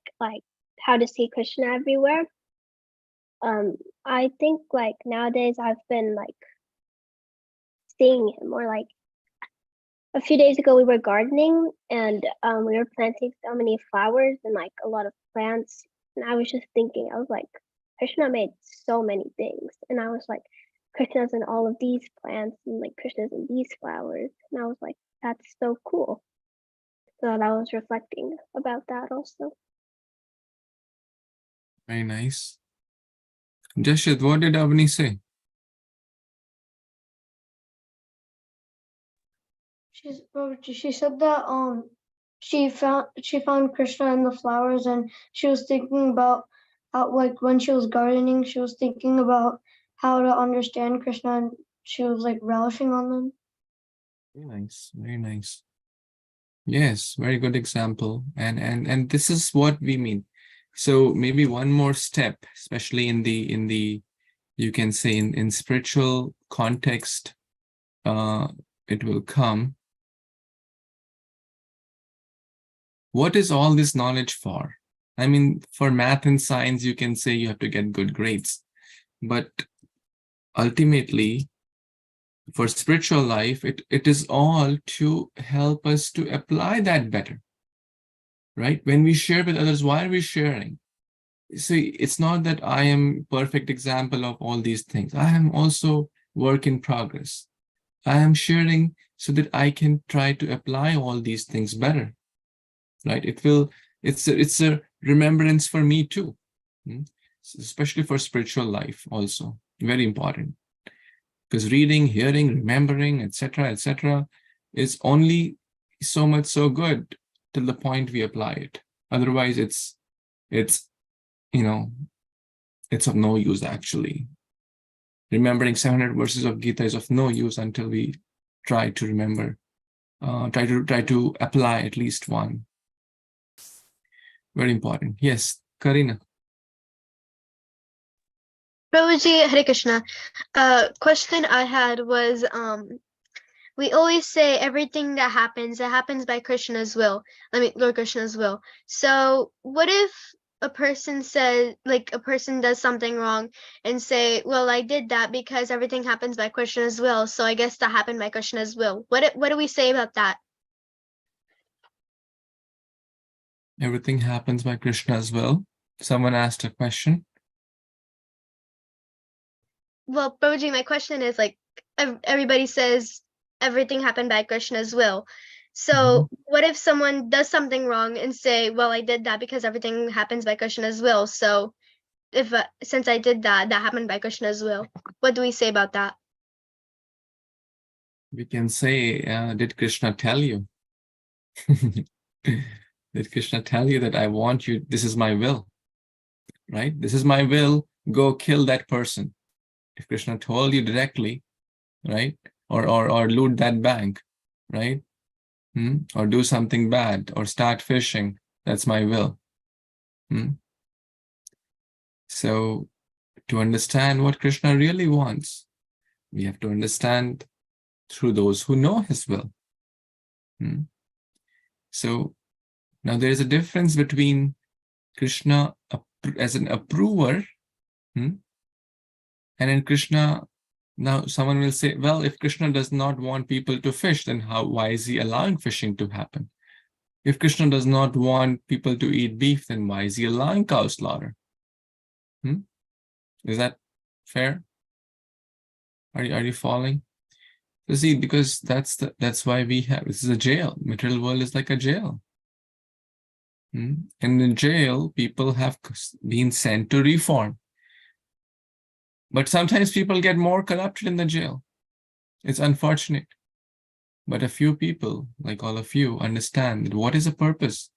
how to see Krishna everywhere. I think nowadays I've been seeing him, or a few days ago we were gardening and we were planting so many flowers and a lot of plants. And I was just thinking, I was Krishna made so many things. And I was Krishna's in all of these plants and Krishna's in these flowers. And I was that's so cool. So I was reflecting about that also. Very nice. Jashid, what did Avni say? She said that she found Krishna in the flowers, and she was thinking about how, when she was gardening, she was thinking about how to understand Krishna, and she was relishing on them. Very nice, very nice. Yes, very good example. And this is what we mean. So maybe one more step, especially in the you can say in spiritual context, it will come. What is all this knowledge for? I mean, for math and science, you can say you have to get good grades. But ultimately, for spiritual life, it is all to help us to apply that better. Right? When we share with others, why are we sharing? See, it's not that I am perfect example of all these things. I am also work in progress. I am sharing so that I can try to apply all these things better. Right? It's a remembrance for me too, especially for spiritual life also. Very important. Because reading, hearing, remembering, etc., is only so much so good till the point we apply it. Otherwise, it's of no use actually. Remembering 700 verses of Gita is of no use until we try to remember, try to apply at least one. Very important. Yes, Karina. Prabhuji, Hare Krishna. Question I had was, we always say everything that happens by Krishna's will. Lord Krishna's will. So what if a person says, a person does something wrong and say, well, I did that because everything happens by Krishna's will, so I guess that happened by Krishna's will. What do we say about that? Everything happens by Krishna's will. Someone asked a question. Well, Prabhuji, my question is everybody says everything happened by Krishna's will. So what if someone does something wrong and say, well, I did that because everything happens by Krishna's will. So if since I did that happened by Krishna's will. What do we say about that? We can say, did Krishna tell you? Did Krishna tell you that I want you, this is my will, right? This is my will, go kill that person. If Krishna told you directly, right? Or loot that bank, right? or do something bad, or start fishing. That's my will. So to understand what Krishna really wants, we have to understand through those who know his will. So now there is a difference between Krishna as an approver, and in Krishna, now someone will say, well, if Krishna does not want people to fish, then why is he allowing fishing to happen? If Krishna does not want people to eat beef, then why is he allowing cow slaughter? Is that fair? Are you following? So see, because that's why we have, this is a jail. Material world is like a jail. And in jail, people have been sent to reform. But sometimes people get more corrupted in the jail. It's unfortunate. But a few people, like all of you, understand that what is the purpose?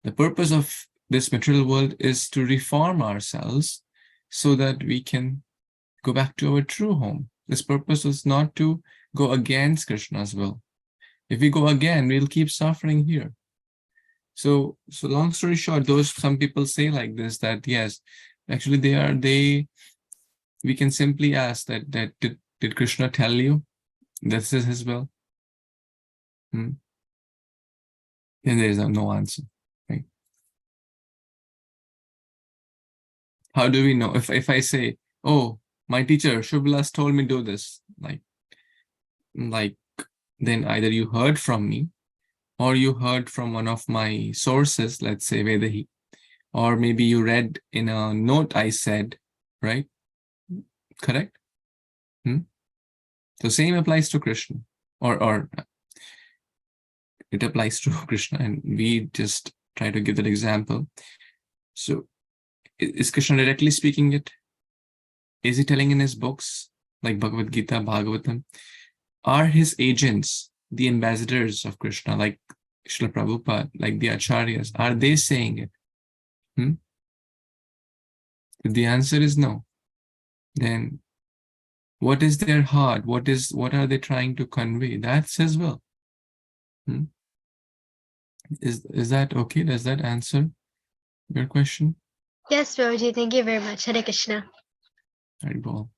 The purpose of this material world is to reform ourselves so that we can go back to our true home. This purpose is not to go against Krishna's will. If we go again, we'll keep suffering here. So long story short, some people say like this, that yes, actually we can simply ask that did Krishna tell you this is his will? And there is no answer, right? How do we know? If I say, oh, my teacher Shubhalas told me do this, like then either you heard from me, or you heard from one of my sources, let's say Vedahi, or maybe you read in a note I said, right? Correct? So same applies to Krishna, or it applies to Krishna, and we just try to give that example. So is Krishna directly speaking it? Is he telling in his books, like Bhagavad Gita, Bhagavatam? Are his agents, the ambassadors of Krishna, like Srila Prabhupada, like the Acharyas, are they saying it? If the answer is no, then what is their heart? What are they trying to convey? That's his will. Is that okay? Does that answer your question? Yes, Prabhuji. Thank you very much. Hare Krishna. Very well.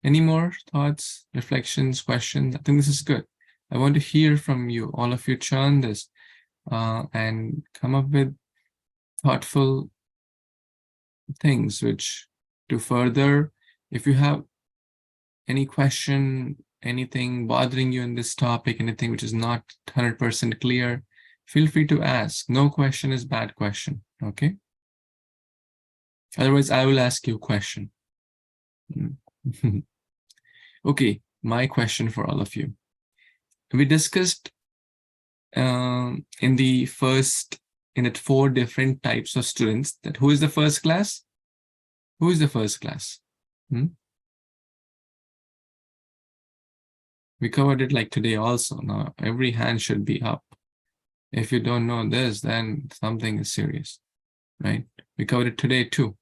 Any more thoughts, reflections, questions? I think this is good. I want to hear from you. All of you churn this and come up with thoughtful things which to further, if you have any question, anything bothering you in this topic, anything which is not 100% clear, feel free to ask. No question is bad question, okay? Otherwise, I will ask you a question. Okay, my question for all of you. We discussed in the 4 different types of students, that who is the first class? Who is the first class? We covered it like today also. Now, every hand should be up. If you don't know this, then something is serious, right? We covered it today too.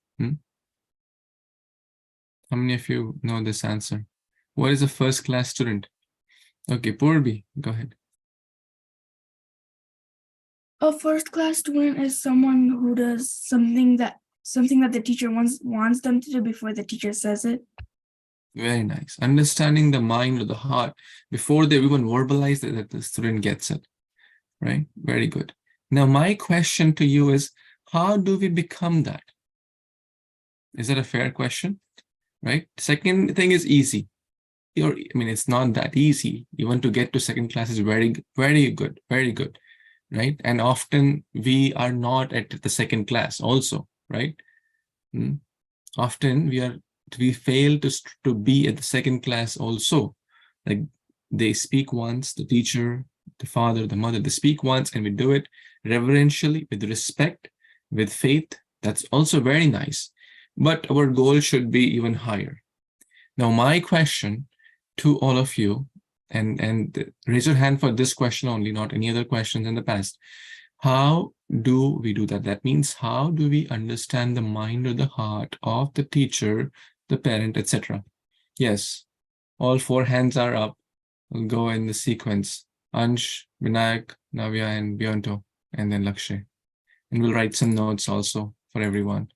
How many of you know this answer? What is a first class student? Okay, Purbi, go ahead. A first class student is someone who does something that the teacher wants them to do before the teacher says it. Very nice. Understanding the mind or the heart before they even verbalize it, that the student gets it, right? Very good. Now, my question to you is, how do we become that? Is that a fair question, right? Second thing is easy. It's not that easy. Even to get to second class is very, very good, right? And often we are not at the second class also, right? Often we fail to be at the second class also. Like they speak once, the teacher, the father, the mother, they speak once, and we do it reverentially, with respect, with faith. That's also very nice. But our goal should be even higher. Now, my question to all of you, and raise your hand for this question only, not any other questions in the past. How do we do that? That means, how do we understand the mind or the heart of the teacher, the parent, etc.? Yes, all 4 hands are up. We'll go in the sequence. Ansh, Vinayak, Navya, and Bionto, and then Lakshay. And we'll write some notes also for everyone.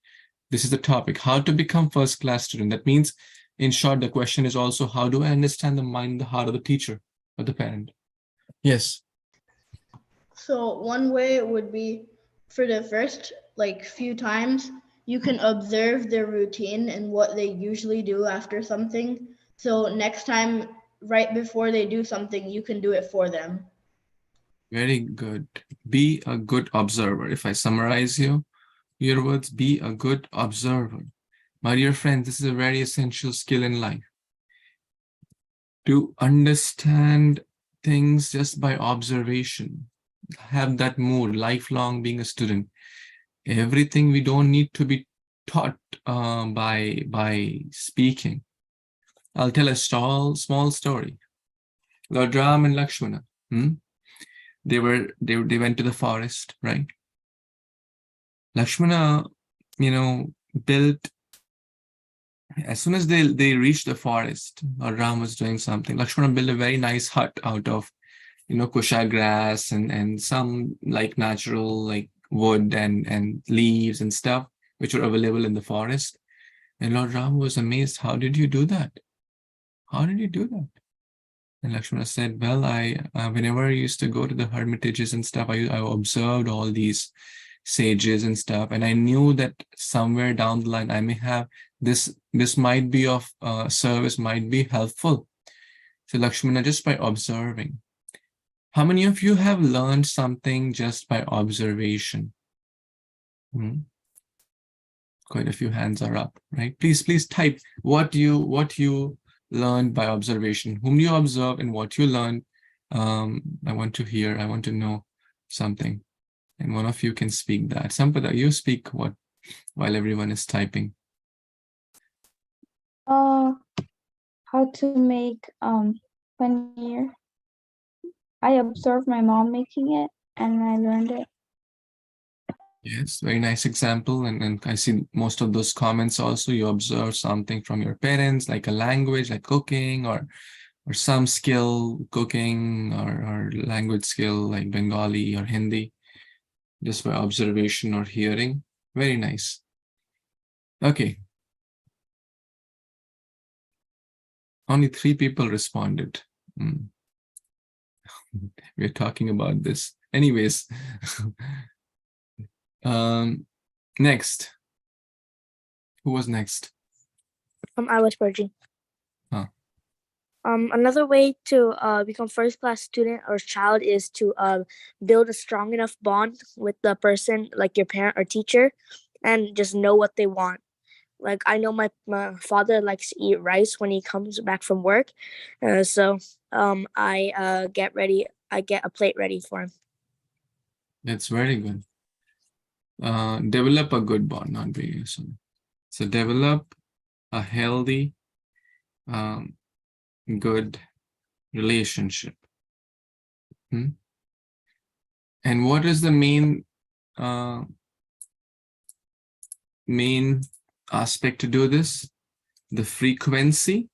This is the topic, how to become first-class student. That means, in short, the question is also, how do I understand the mind, the heart of the teacher or the parent? Yes. So one way would be for the first few times, you can observe their routine and what they usually do after something. So next time, right before they do something, you can do it for them. Very good. Be a good observer. If I summarize your words, be a good observer. My dear friends, this is a very essential skill in life. To understand things just by observation. Have that mood, lifelong being a student. Everything we don't need to be taught by speaking. I'll tell a small story. Lord Ram and Lakshmana. They went to the forest, right? Lakshmana, built, as soon as they reached the forest, or Ram was doing something, Lakshmana built a very nice hut out of, kusha grass and some natural wood and leaves and stuff, which were available in the forest. And Lord Ram was amazed. How did you do that? How did you do that? And Lakshmana said, well, whenever I used to go to the hermitages and stuff, I observed all these sages and stuff, and I knew that somewhere down the line I may have this might be of service, might be helpful. So Lakshmana, just by observing. How many of you have learned something just by observation? Quite a few hands are up, right? Please type what you learned by observation. Whom you observe and what you learned. I want to hear, I want to know something. And one of you can speak that. Sampada, you speak what while everyone is typing. How to make paneer. I observed my mom making it and I learned it. Yes, very nice example. And I see most of those comments also, you observe something from your parents, like a language, like cooking or some skill, cooking or language skill like Bengali or Hindi, just by observation or hearing. Very nice. Okay. Only 3 people responded. We're talking about this. Anyways. Next. Who was next? I was Virgin. Huh. Another way to become first-class student or child is to build a strong enough bond with the person, like your parent or teacher, and just know what they want. Like I know my father likes to eat rice when he comes back from work, so I get ready. I get a plate ready for him. That's very good. Develop a good bond, not very soon. So develop a healthy, good relationship. And what is the main aspect to do this? The frequency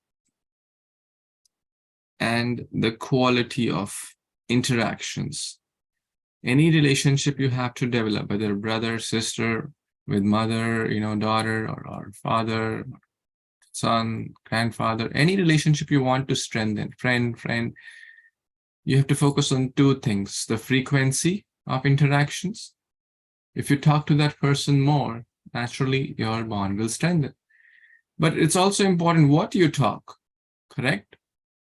and the quality of interactions. Any relationship you have to develop, whether brother, sister, with mother, daughter, or father, son, grandfather, any relationship you want to strengthen, friend, you have to focus on 2 things: the frequency of interactions. If you talk to that person more, naturally your bond will strengthen. But it's also important what you talk, correct?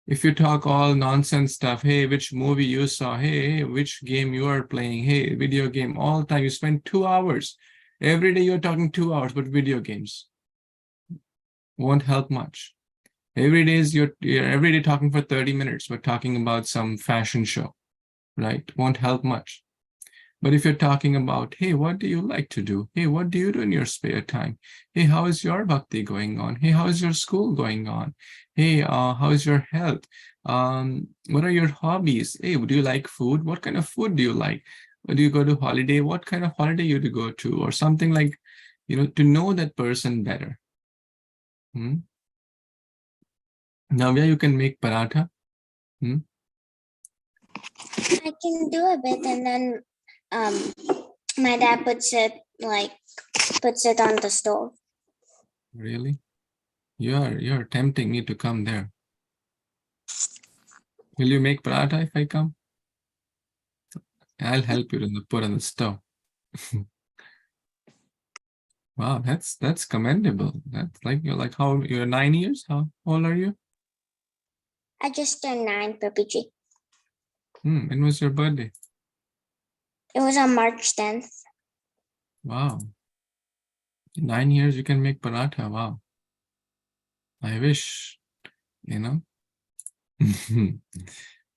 If you talk all nonsense stuff, hey, which movie you saw, hey, which game you are playing, hey, video game, all the time, you spend 2 hours. Every day you're talking 2 hours, but video games won't help much. Every day you're every day talking for 30 minutes, but talking about some fashion show, right? Won't help much. But if you're talking about, hey, what do you like to do? Hey, what do you do in your spare time? Hey, how is your bhakti going on? Hey, how is your school going on? Hey, how is your health? What are your hobbies? Hey, do you like food? What kind of food do you like? Do you go to holiday? What kind of holiday you to go to? Or something like, to know that person better. Navya, you can make paratha. I can do a bit, and then my dad puts it on the stove. Really? You're tempting me to come there. Will you make paratha if I come? I'll help you to put on the stove. Wow, that's commendable. That's like you're 9 years? How old are you? I just turned 9, Papi G. When was your birthday? It was on March 10th. Wow. 9 years you can make paratha. Wow. I wish, you know.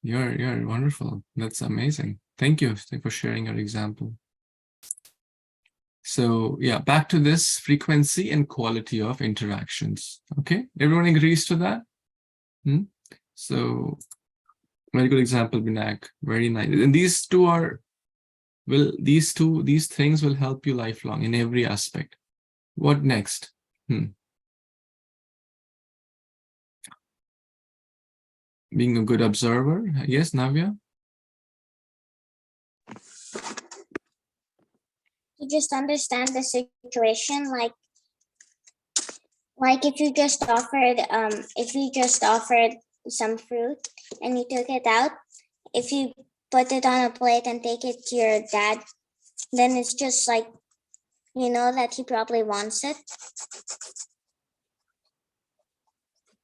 You're wonderful. That's amazing. Thank you for sharing your example. So yeah, back to this frequency and quality of interactions. Okay, everyone agrees to that? So very good example, Binayak. Very nice. And these things will help you lifelong in every aspect. What next? Being a good observer. Yes, Navya? You just understand the situation, like if you just offered some fruit and you took it out, if you put it on a plate and take it to your dad, then it's just like, you know that he probably wants it.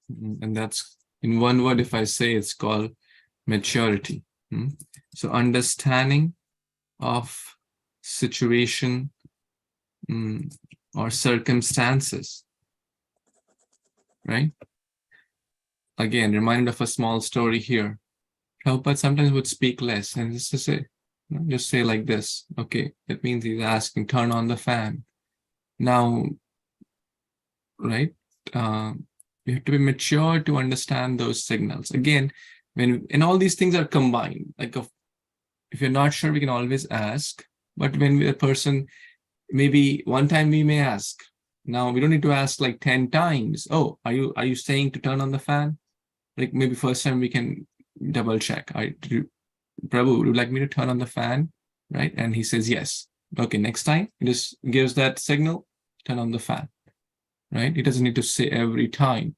And that's, in one word, if I say, it's called maturity. So understanding of situation or circumstances, right? Again, reminded of a small story here. Prabhupada sometimes would speak less and just say like this. Okay, that means he's asking, turn on the fan. Now, right? You have to be mature to understand those signals. Again, and all these things are combined. Like if you're not sure, we can always ask. But when a person, maybe one time we may ask. Now we don't need to ask like 10 times. Oh, are you saying to turn on the fan? Like maybe first time we can double check. Prabhu, would you like me to turn on the fan? Right? And he says yes. Okay, next time he just gives that signal, turn on the fan. Right? He doesn't need to say every time.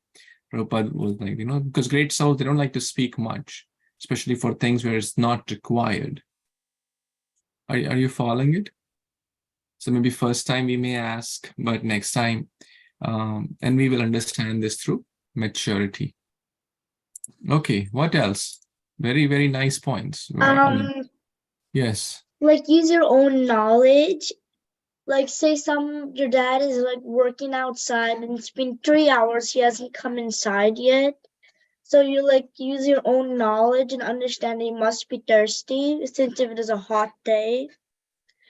Prabhupada was like, because great souls, they don't like to speak much, especially for things where it's not required. Are you following it? So maybe first time we may ask, but next time, and we will understand this through maturity. Okay, what else? Very, very nice points. Yes. Like use your own knowledge. Like say your dad is like working outside and it's been 3 hours, he hasn't come inside yet. So you like use your own knowledge and understand he must be thirsty since if it is a hot day.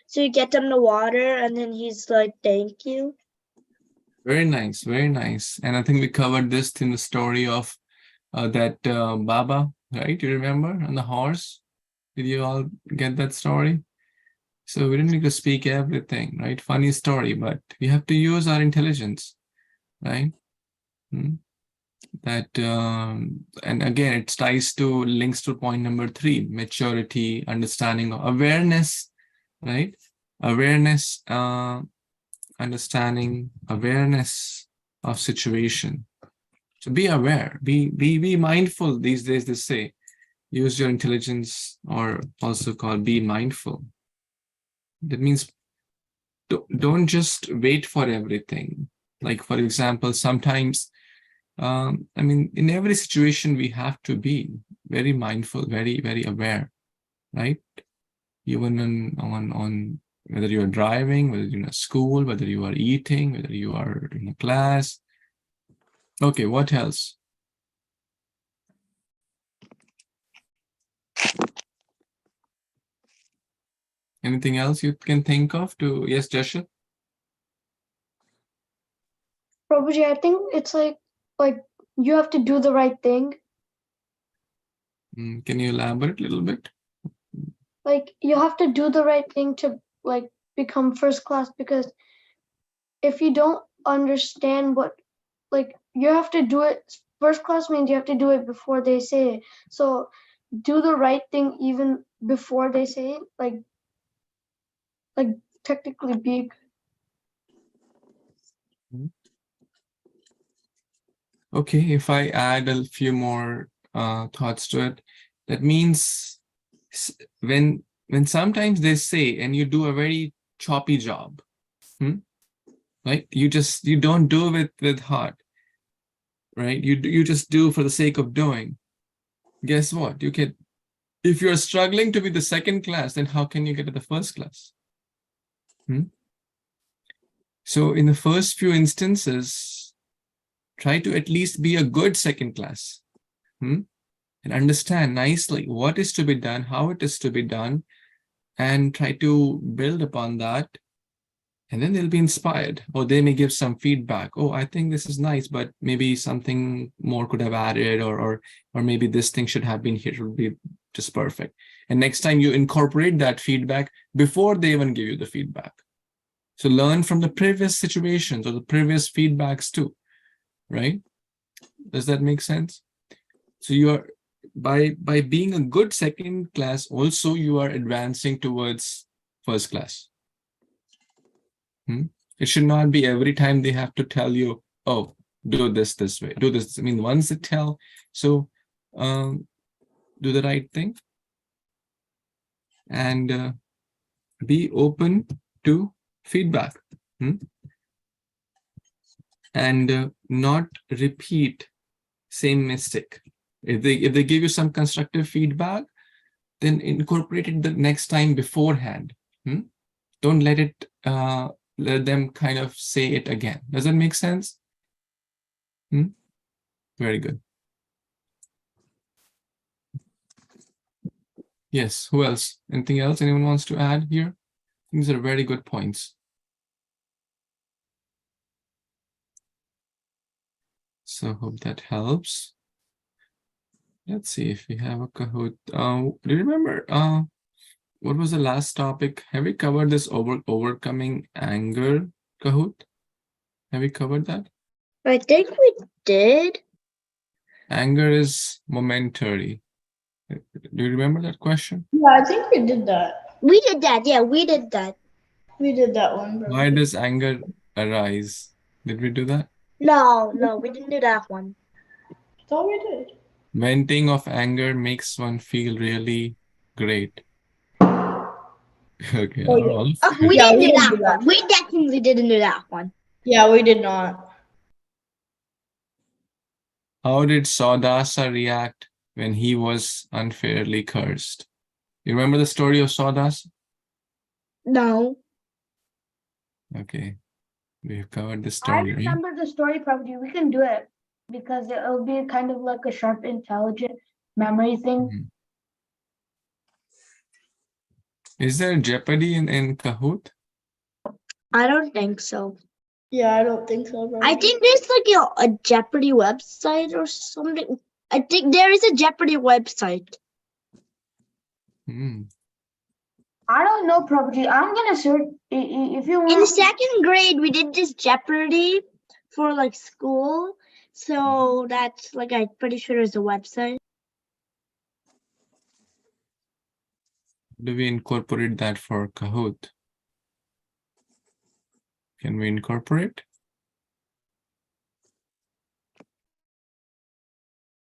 So you get him the water and then he's like, thank you. Very nice, very nice. And I think we covered this in the story of that Baba, right? You remember, on the horse? Did you all get that story? So we didn't need to speak everything, right? Funny story, but we have to use our intelligence, right? That and again, it links to point number 3: maturity, understanding, awareness, right? Awareness, understanding, awareness of situation. So be aware, be mindful. These days they say, use your intelligence, or also called be mindful. That means don't just wait for everything. Like, for example, sometimes, in every situation, we have to be very mindful, very, very aware, right? Even on whether you're driving, whether you're in a school, whether you are eating, whether you are in a class. Okay, what else? Anything else you can think of to, yes, Jasha? Prabhuji, I think it's like you have to do the right thing. Can you elaborate a little bit? Like you have to do the right thing to like become first class, because if you don't understand you have to do it. First class means you have to do it before they say it. So do the right thing even before they say it, like technically big. Okay, if I add a few more thoughts to it, that means when sometimes they say and you do a very choppy job, right? You don't do it with heart, right? You just do for the sake of doing. Guess what? You can, if you're struggling to be the second class, then how can you get to the first class? So in the first few instances, try to at least be a good second class, and understand nicely what is to be done, how it is to be done, and try to build upon that. And then they'll be inspired, or they may give some feedback. Oh, I think this is nice, but maybe something more could have added, or maybe this thing should have been here. It would be just perfect. And next time you incorporate that feedback before they even give you the feedback. So learn from the previous situations or the previous feedbacks too, right? Does that make sense? So you are, by being a good second class, also you are advancing towards first class. It should not be every time they have to tell you, oh, do this way, do this. I mean, once they tell, so do the right thing and be open to feedback, and not repeat same mistake. If they give you some constructive feedback, then incorporate it the next time beforehand. Don't let them kind of say it again. Does that make sense? Very good. Yes, who else? Anything else anyone wants to add here? These are very good points. So hope that helps. Let's see if we have a Kahoot. Do you remember what was the last topic? Have we covered this overcoming anger, Kahoot? Have we covered that? I think we did. Anger is momentary. Do you remember that question? Yeah, I think we did that. We did that. Yeah, we did that. We did that one. Bro. Why does anger arise? Did we do that? No, we didn't do that one. I thought we did. Venting of anger makes one feel really great. Okay. Oh, yeah. We didn't do that one. We definitely didn't do that one. Yeah, we did not. How did Saudasa react when he was unfairly cursed? You remember the story of Saudasa? No. Okay. We've covered the story. I remember the story, probably. We can do it because it'll be kind of like a sharp, intelligent memory thing. Is there Jeopardy in Kahoot? I don't think so. Yeah, I don't think so. Bro. I think there's like a Jeopardy website or something. I think there is a Jeopardy website. I don't know, probably. I'm gonna search if you want. In second grade, we did this Jeopardy for like school. So that's like, I'm pretty sure there's a website. Do we incorporate that for Kahoot? Can we incorporate?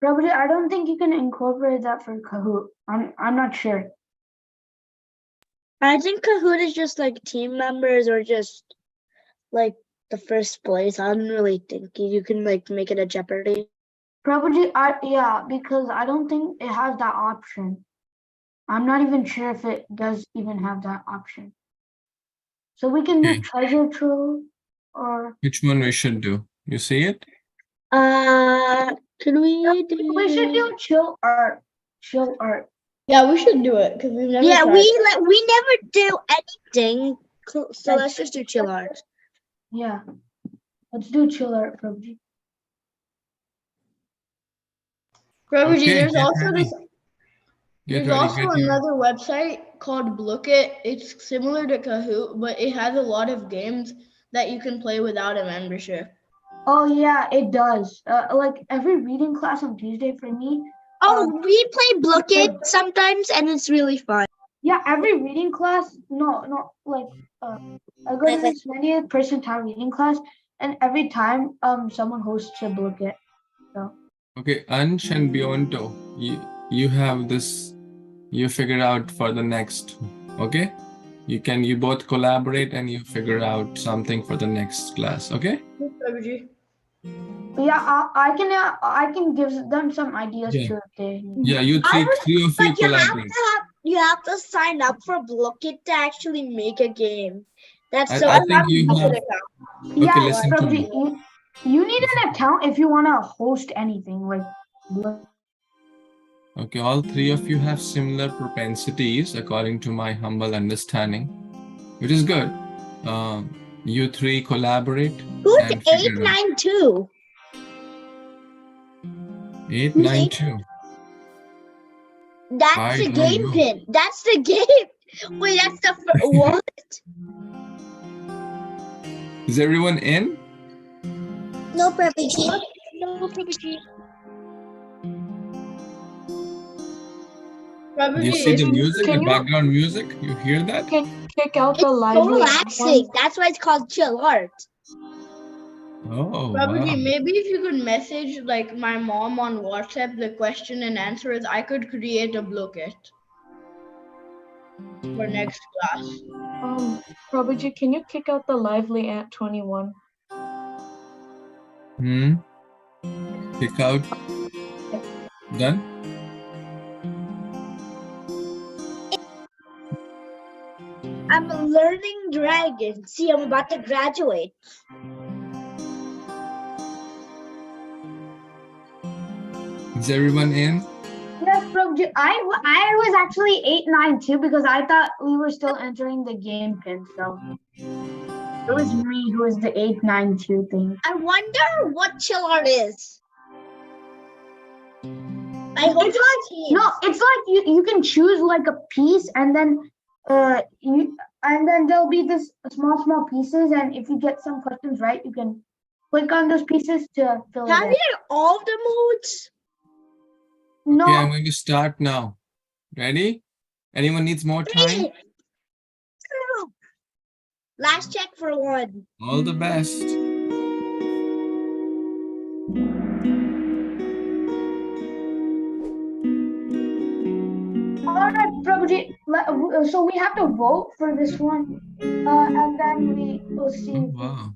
Probably, I don't think you can incorporate that for Kahoot. I'm not sure. I think Kahoot is just like team members or just like the first place. I don't really think you can like make it a Jeopardy. Probably, yeah, because I don't think it has that option. I'm not even sure if it does even have that option. So we can do treasure trove or. Which one we should do? You see it? Can we do? We should do chill art. Chill art. Yeah, we should do it because we've never. Yeah, tried. we never do anything. So let's just do chill art. Yeah, let's do chill art, probably. Prabhuji, Okay, there's get also ready. this. Get There's ready, also get your- another website called Blookit. It's similar to Kahoot, but it has a lot of games that you can play without a membership. Oh yeah, it does. Like every reading class on Tuesday for me, Oh, we play Blook It sometimes, and it's really fun. Yeah, every reading class, like I go to this 20th percentile reading class, and every time someone hosts a Blook It. So Okay, Ansh and Bionto, you have this, you figure out for the next, okay? You both collaborate and you figure out something for the next class, okay? Yes, Prabhuji. yeah, I can give them some ideas Yeah. too if they need. Yeah, three of you But collaborate. you have to sign up for Blook It to actually make a game. That's so I think you have. Okay, Yeah, listen to Prabhuji, me. you need an account if you want to host anything like. Okay, all three of you have similar propensities according to my humble understanding, which is good. You three collaborate. Who's and figure it out. 892? 892. That's I the don't game know. pin. That's the game. Wait, that's the what? Is everyone in? No, Prabhuji. No, Prabhuji. You see the music, the background music? You hear that? Kick out It's the so lively relaxing. That's why it's called chill art. Oh, Prabhuji, wow. maybe if you could message like my mom on WhatsApp, the question and answer is I could create a Blook It for next class. Prabhuji, can you kick out the lively Ant 21? Kick out. Done? I'm a learning dragon. See, I'm about to graduate. Is everyone in? Yes, Prabhuji. I was actually 892 because I thought we were still entering the game pin. So it was me who was the 892 thing. I wonder what chill art is. I hope It's like you can choose like a piece and then there'll be this small pieces, and if you get some questions right, you can click on those pieces to fill Have it in. you done all the modes? No, Okay, I'm going to start now. Ready? Anyone needs more time? Last check for one. All the best. all right, Prabhuji. So we have to vote for this one, and then we will see. Wow.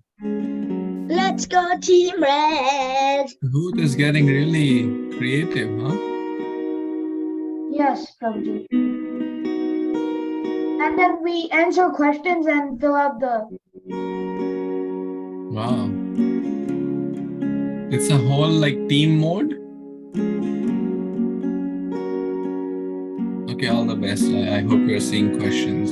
Let's go, Team Red. Hoot is getting really creative, huh? Yes, Prabhuji. And then we answer questions and fill out the. Wow. It's a whole like team mode. Okay, all the best. I hope you're seeing questions.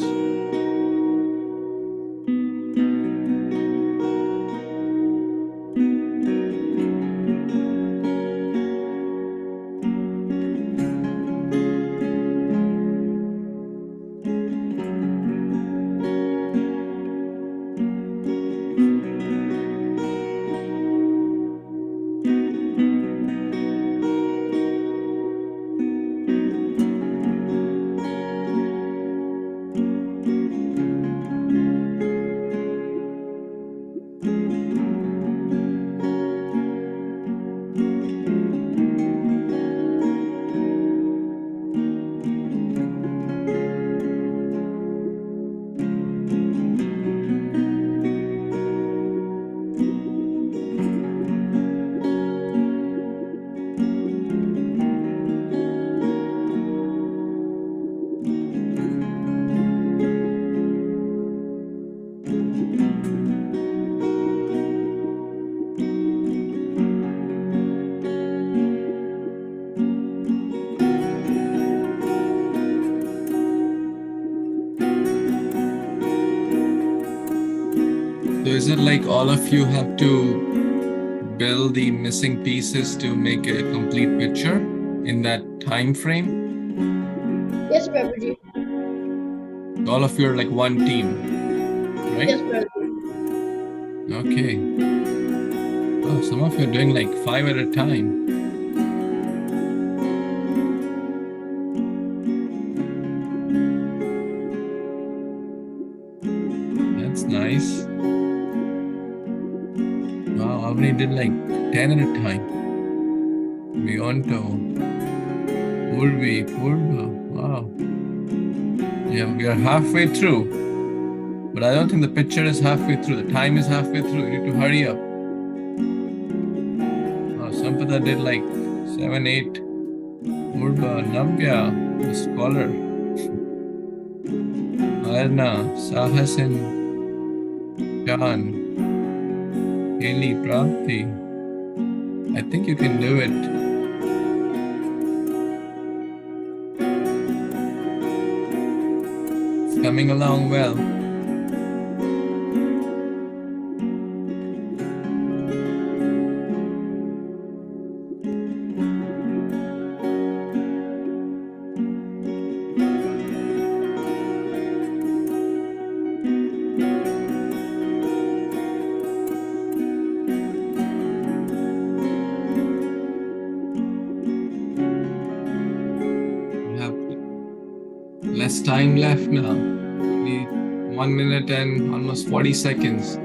So is it like all of you have to build the missing pieces to make a complete picture in that time frame? Yes, Prabhuji. All of you are like one team, right? Yes, Prabhuji. Okay. Oh, some of you are doing like 5 at a time. did like 10 at a time. Beyonto, Urvi, Purva. Wow. Yeah, we are halfway through. But I don't think the picture is halfway through. The time is halfway through. You need to hurry up. Oh, Sampada did like 7, 8. Urva, Navya, the scholar. Arna, Sahasin, John, Haley, Prapti. I think you can do it. It's coming along well. Less time left now. Maybe 1 minute and almost 40 seconds.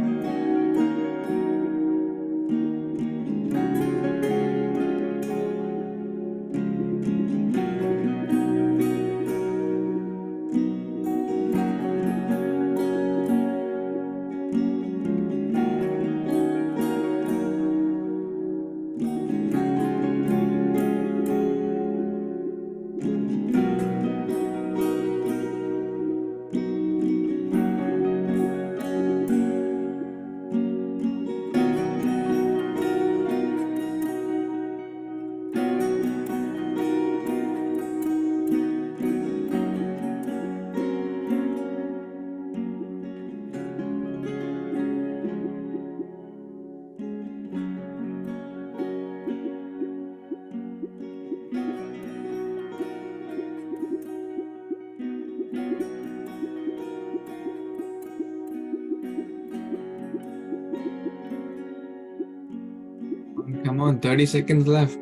Come on, 30 seconds left.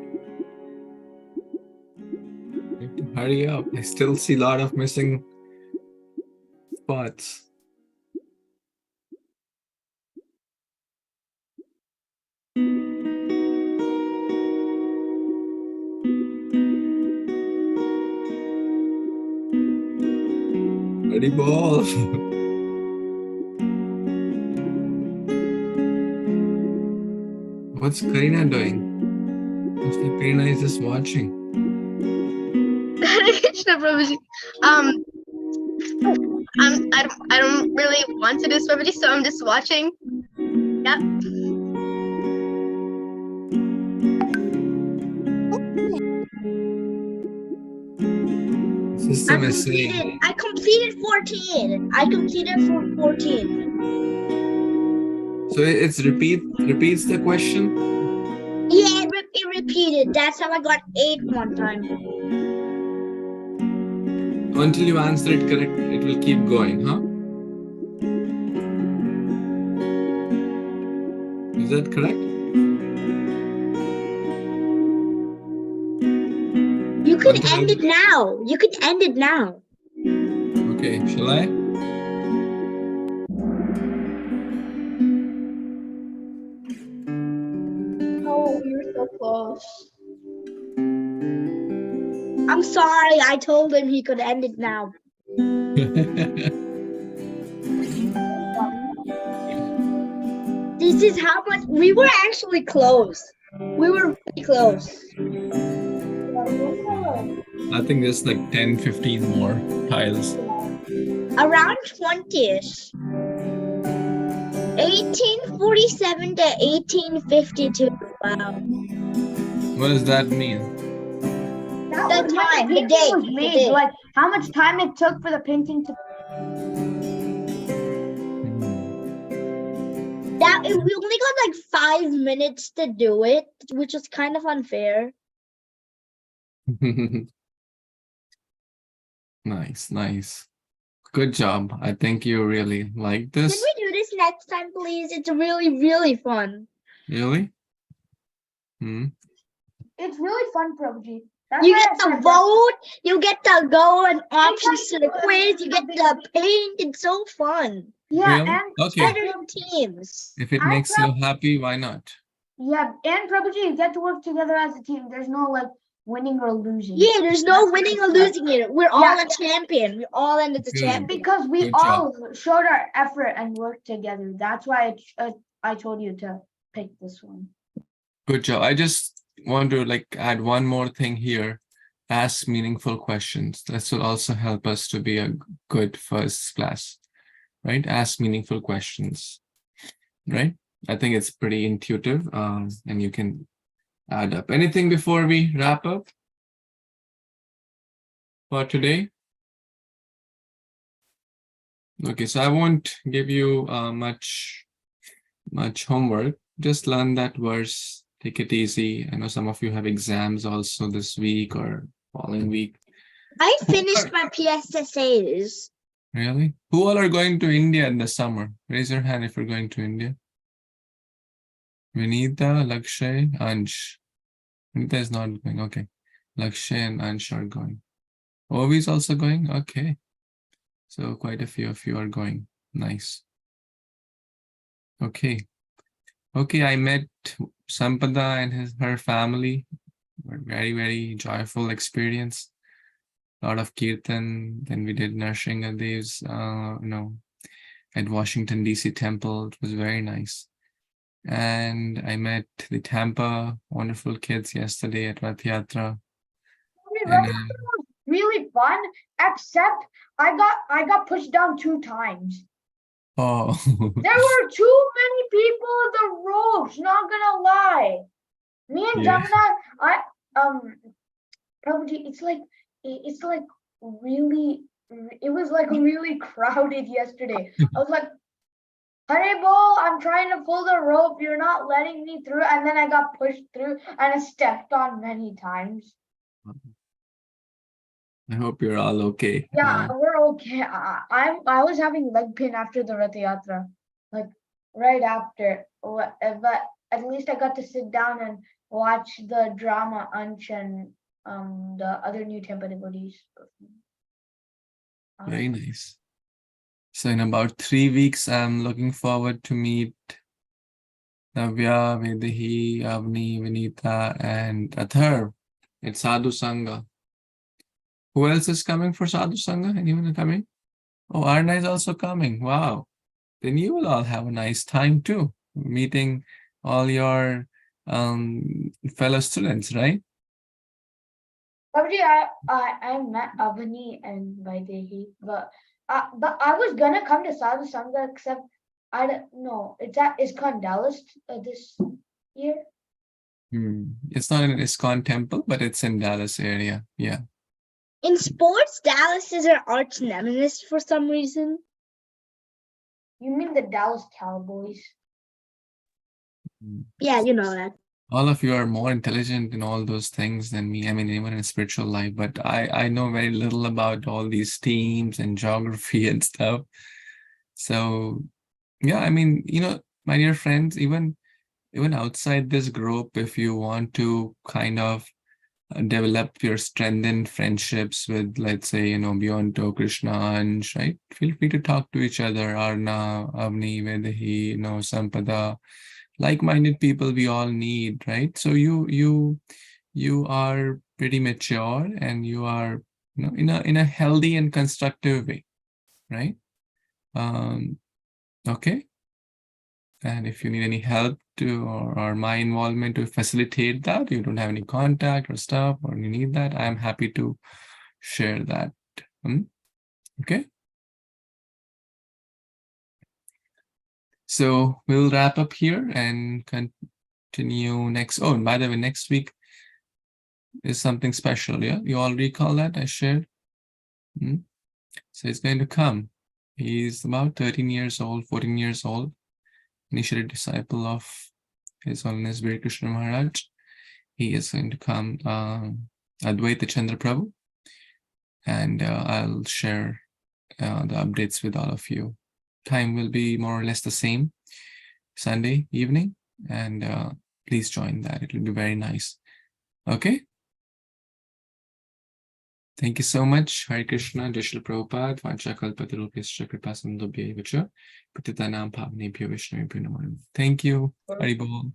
You have to hurry up. I still see a lot of missing spots. Ready, ball. What's Karina doing? Looks like Karina is just watching. Hare Krishna, Prabhuji. I don't really want to do this, Prabhuji, so I'm just watching. Yep. System is saying. I completed 14. I completed for 14. So it's repeats the question? Yeah, it repeated. That's how I got 8 one time. Until you answer it correct, it will keep going, huh? Is that correct? You could end it now. You could end it now. Okay, shall I? Oh, we were so close. I'm sorry. I told him he could end it now. This is how much we were actually close. We were really close. I think there's like 10, 15 more tiles. Around 20ish. 1847 to 1852. Wow. What does that mean? The time, the date was made, like how much time it took for the painting to. That we only got like 5 minutes to do it, which is kind of unfair. Nice. Good job. I think you really like this. Can we do this next time, please? It's really, really fun. Really? It's really fun, Prabhuji. You get to vote. You get to go and options to the quiz. You get to paint. It's so fun. Yeah, Really? and Okay. better than teams. If it makes you happy, why not? Yeah, and Prabhuji, you get to work together as a team. There's no like winning or losing. Yeah, there's no winning or losing here. We're all a champion. We all ended the Good. champion. Because we Good job. all showed our effort and worked together. That's why I told you to pick this one. Good job. I just want to add one more thing here. Ask meaningful questions. This will also help us to be a good first class, right? Ask meaningful questions, right? I think it's pretty intuitive, and you can add up. Anything before we wrap up for today? Okay, so I won't give you much homework. Just learn that verse. Take it easy. I know some of you have exams also this week or following week. I finished my PSSAs. Really? Who all are going to India in the summer? Raise your hand if you're going to India. Vinita, Lakshay, Ansh. Vinita is not going. Okay. Lakshay and Ansh are going. Ovi is also going. Okay. So quite a few of you are going. Nice. Okay. Okay, I met Sampada and her family. Very, very joyful experience. A lot of kirtan. Then we did Narsinghdev's, at Washington DC Temple. It was very nice. And I met the Tampa wonderful kids yesterday at Rath Yatra. Really fun, except I got pushed down 2 times. Oh. There were too many people in the ropes, not gonna lie. Me and Jamna, Prabhuji, it was like really crowded yesterday. I was like, Haribol, I'm trying to pull the rope, you're not letting me through, and then I got pushed through and I stepped on many times. I hope you're all okay. Yeah, we're okay. I was having leg pain after the Rath Yatra, like right after. But at least I got to sit down and watch the drama Ansh and the other new Tampa devotees. Very nice. So in about 3 weeks, I'm looking forward to meet Navya, Vedahi, Avni, Vinita, and Athar at Sadhu Sangha. Who else is coming for Sadhu Sangha? Anyone coming? Oh, Arna is also coming. Wow. Then you will all have a nice time too, meeting all your fellow students, right? Probably I met Avani and Vaidehi, but I was gonna come to Sadhu Sangha, except I don't know. It's at ISKCON Dallas this year. It's not in an ISKCON temple, but it's in Dallas area. Yeah. In sports, Dallas is our arch nemesis for some reason. You mean the Dallas Cowboys? Yeah, you know that. All of you are more intelligent in all those things than me. I mean, even in spiritual life, but I know very little about all these teams and geography and stuff. So, yeah, I mean, my dear friends, even outside this group, if you want to kind of develop your strengthened friendships with, let's say, Beyonto, Krishna, Ansh, right? Feel free to talk to each other. Arna, Avni, Vedahi, Sampada. Like-minded people we all need, right? So you are pretty mature and you are in a healthy and constructive way, right? Okay. And if you need any help or my involvement to facilitate that, you don't have any contact or stuff, or you need that, I'm happy to share that. Okay. So we'll wrap up here and continue next. Oh, and by the way, next week is something special. Yeah, you all recall that I shared. So he's going to come. He's about 13 years old, 14 years old. Initiated disciple of His Holiness Vir Krishna Maharaj. He is going to come, Advaita Chandra Prabhu, and I'll share the updates with all of you. Time will be more or less the same, Sunday evening, and please join that. It will be very nice. Okay. Thank you so much. Hare Krishna, Jai Shri Prabhupada, Vancha Kalpatarupyascha Kripasindubhya Vacha, Patitanam Pavanebhyo Vaishnavebhyo Namo Namaha. Thank you. Haribol.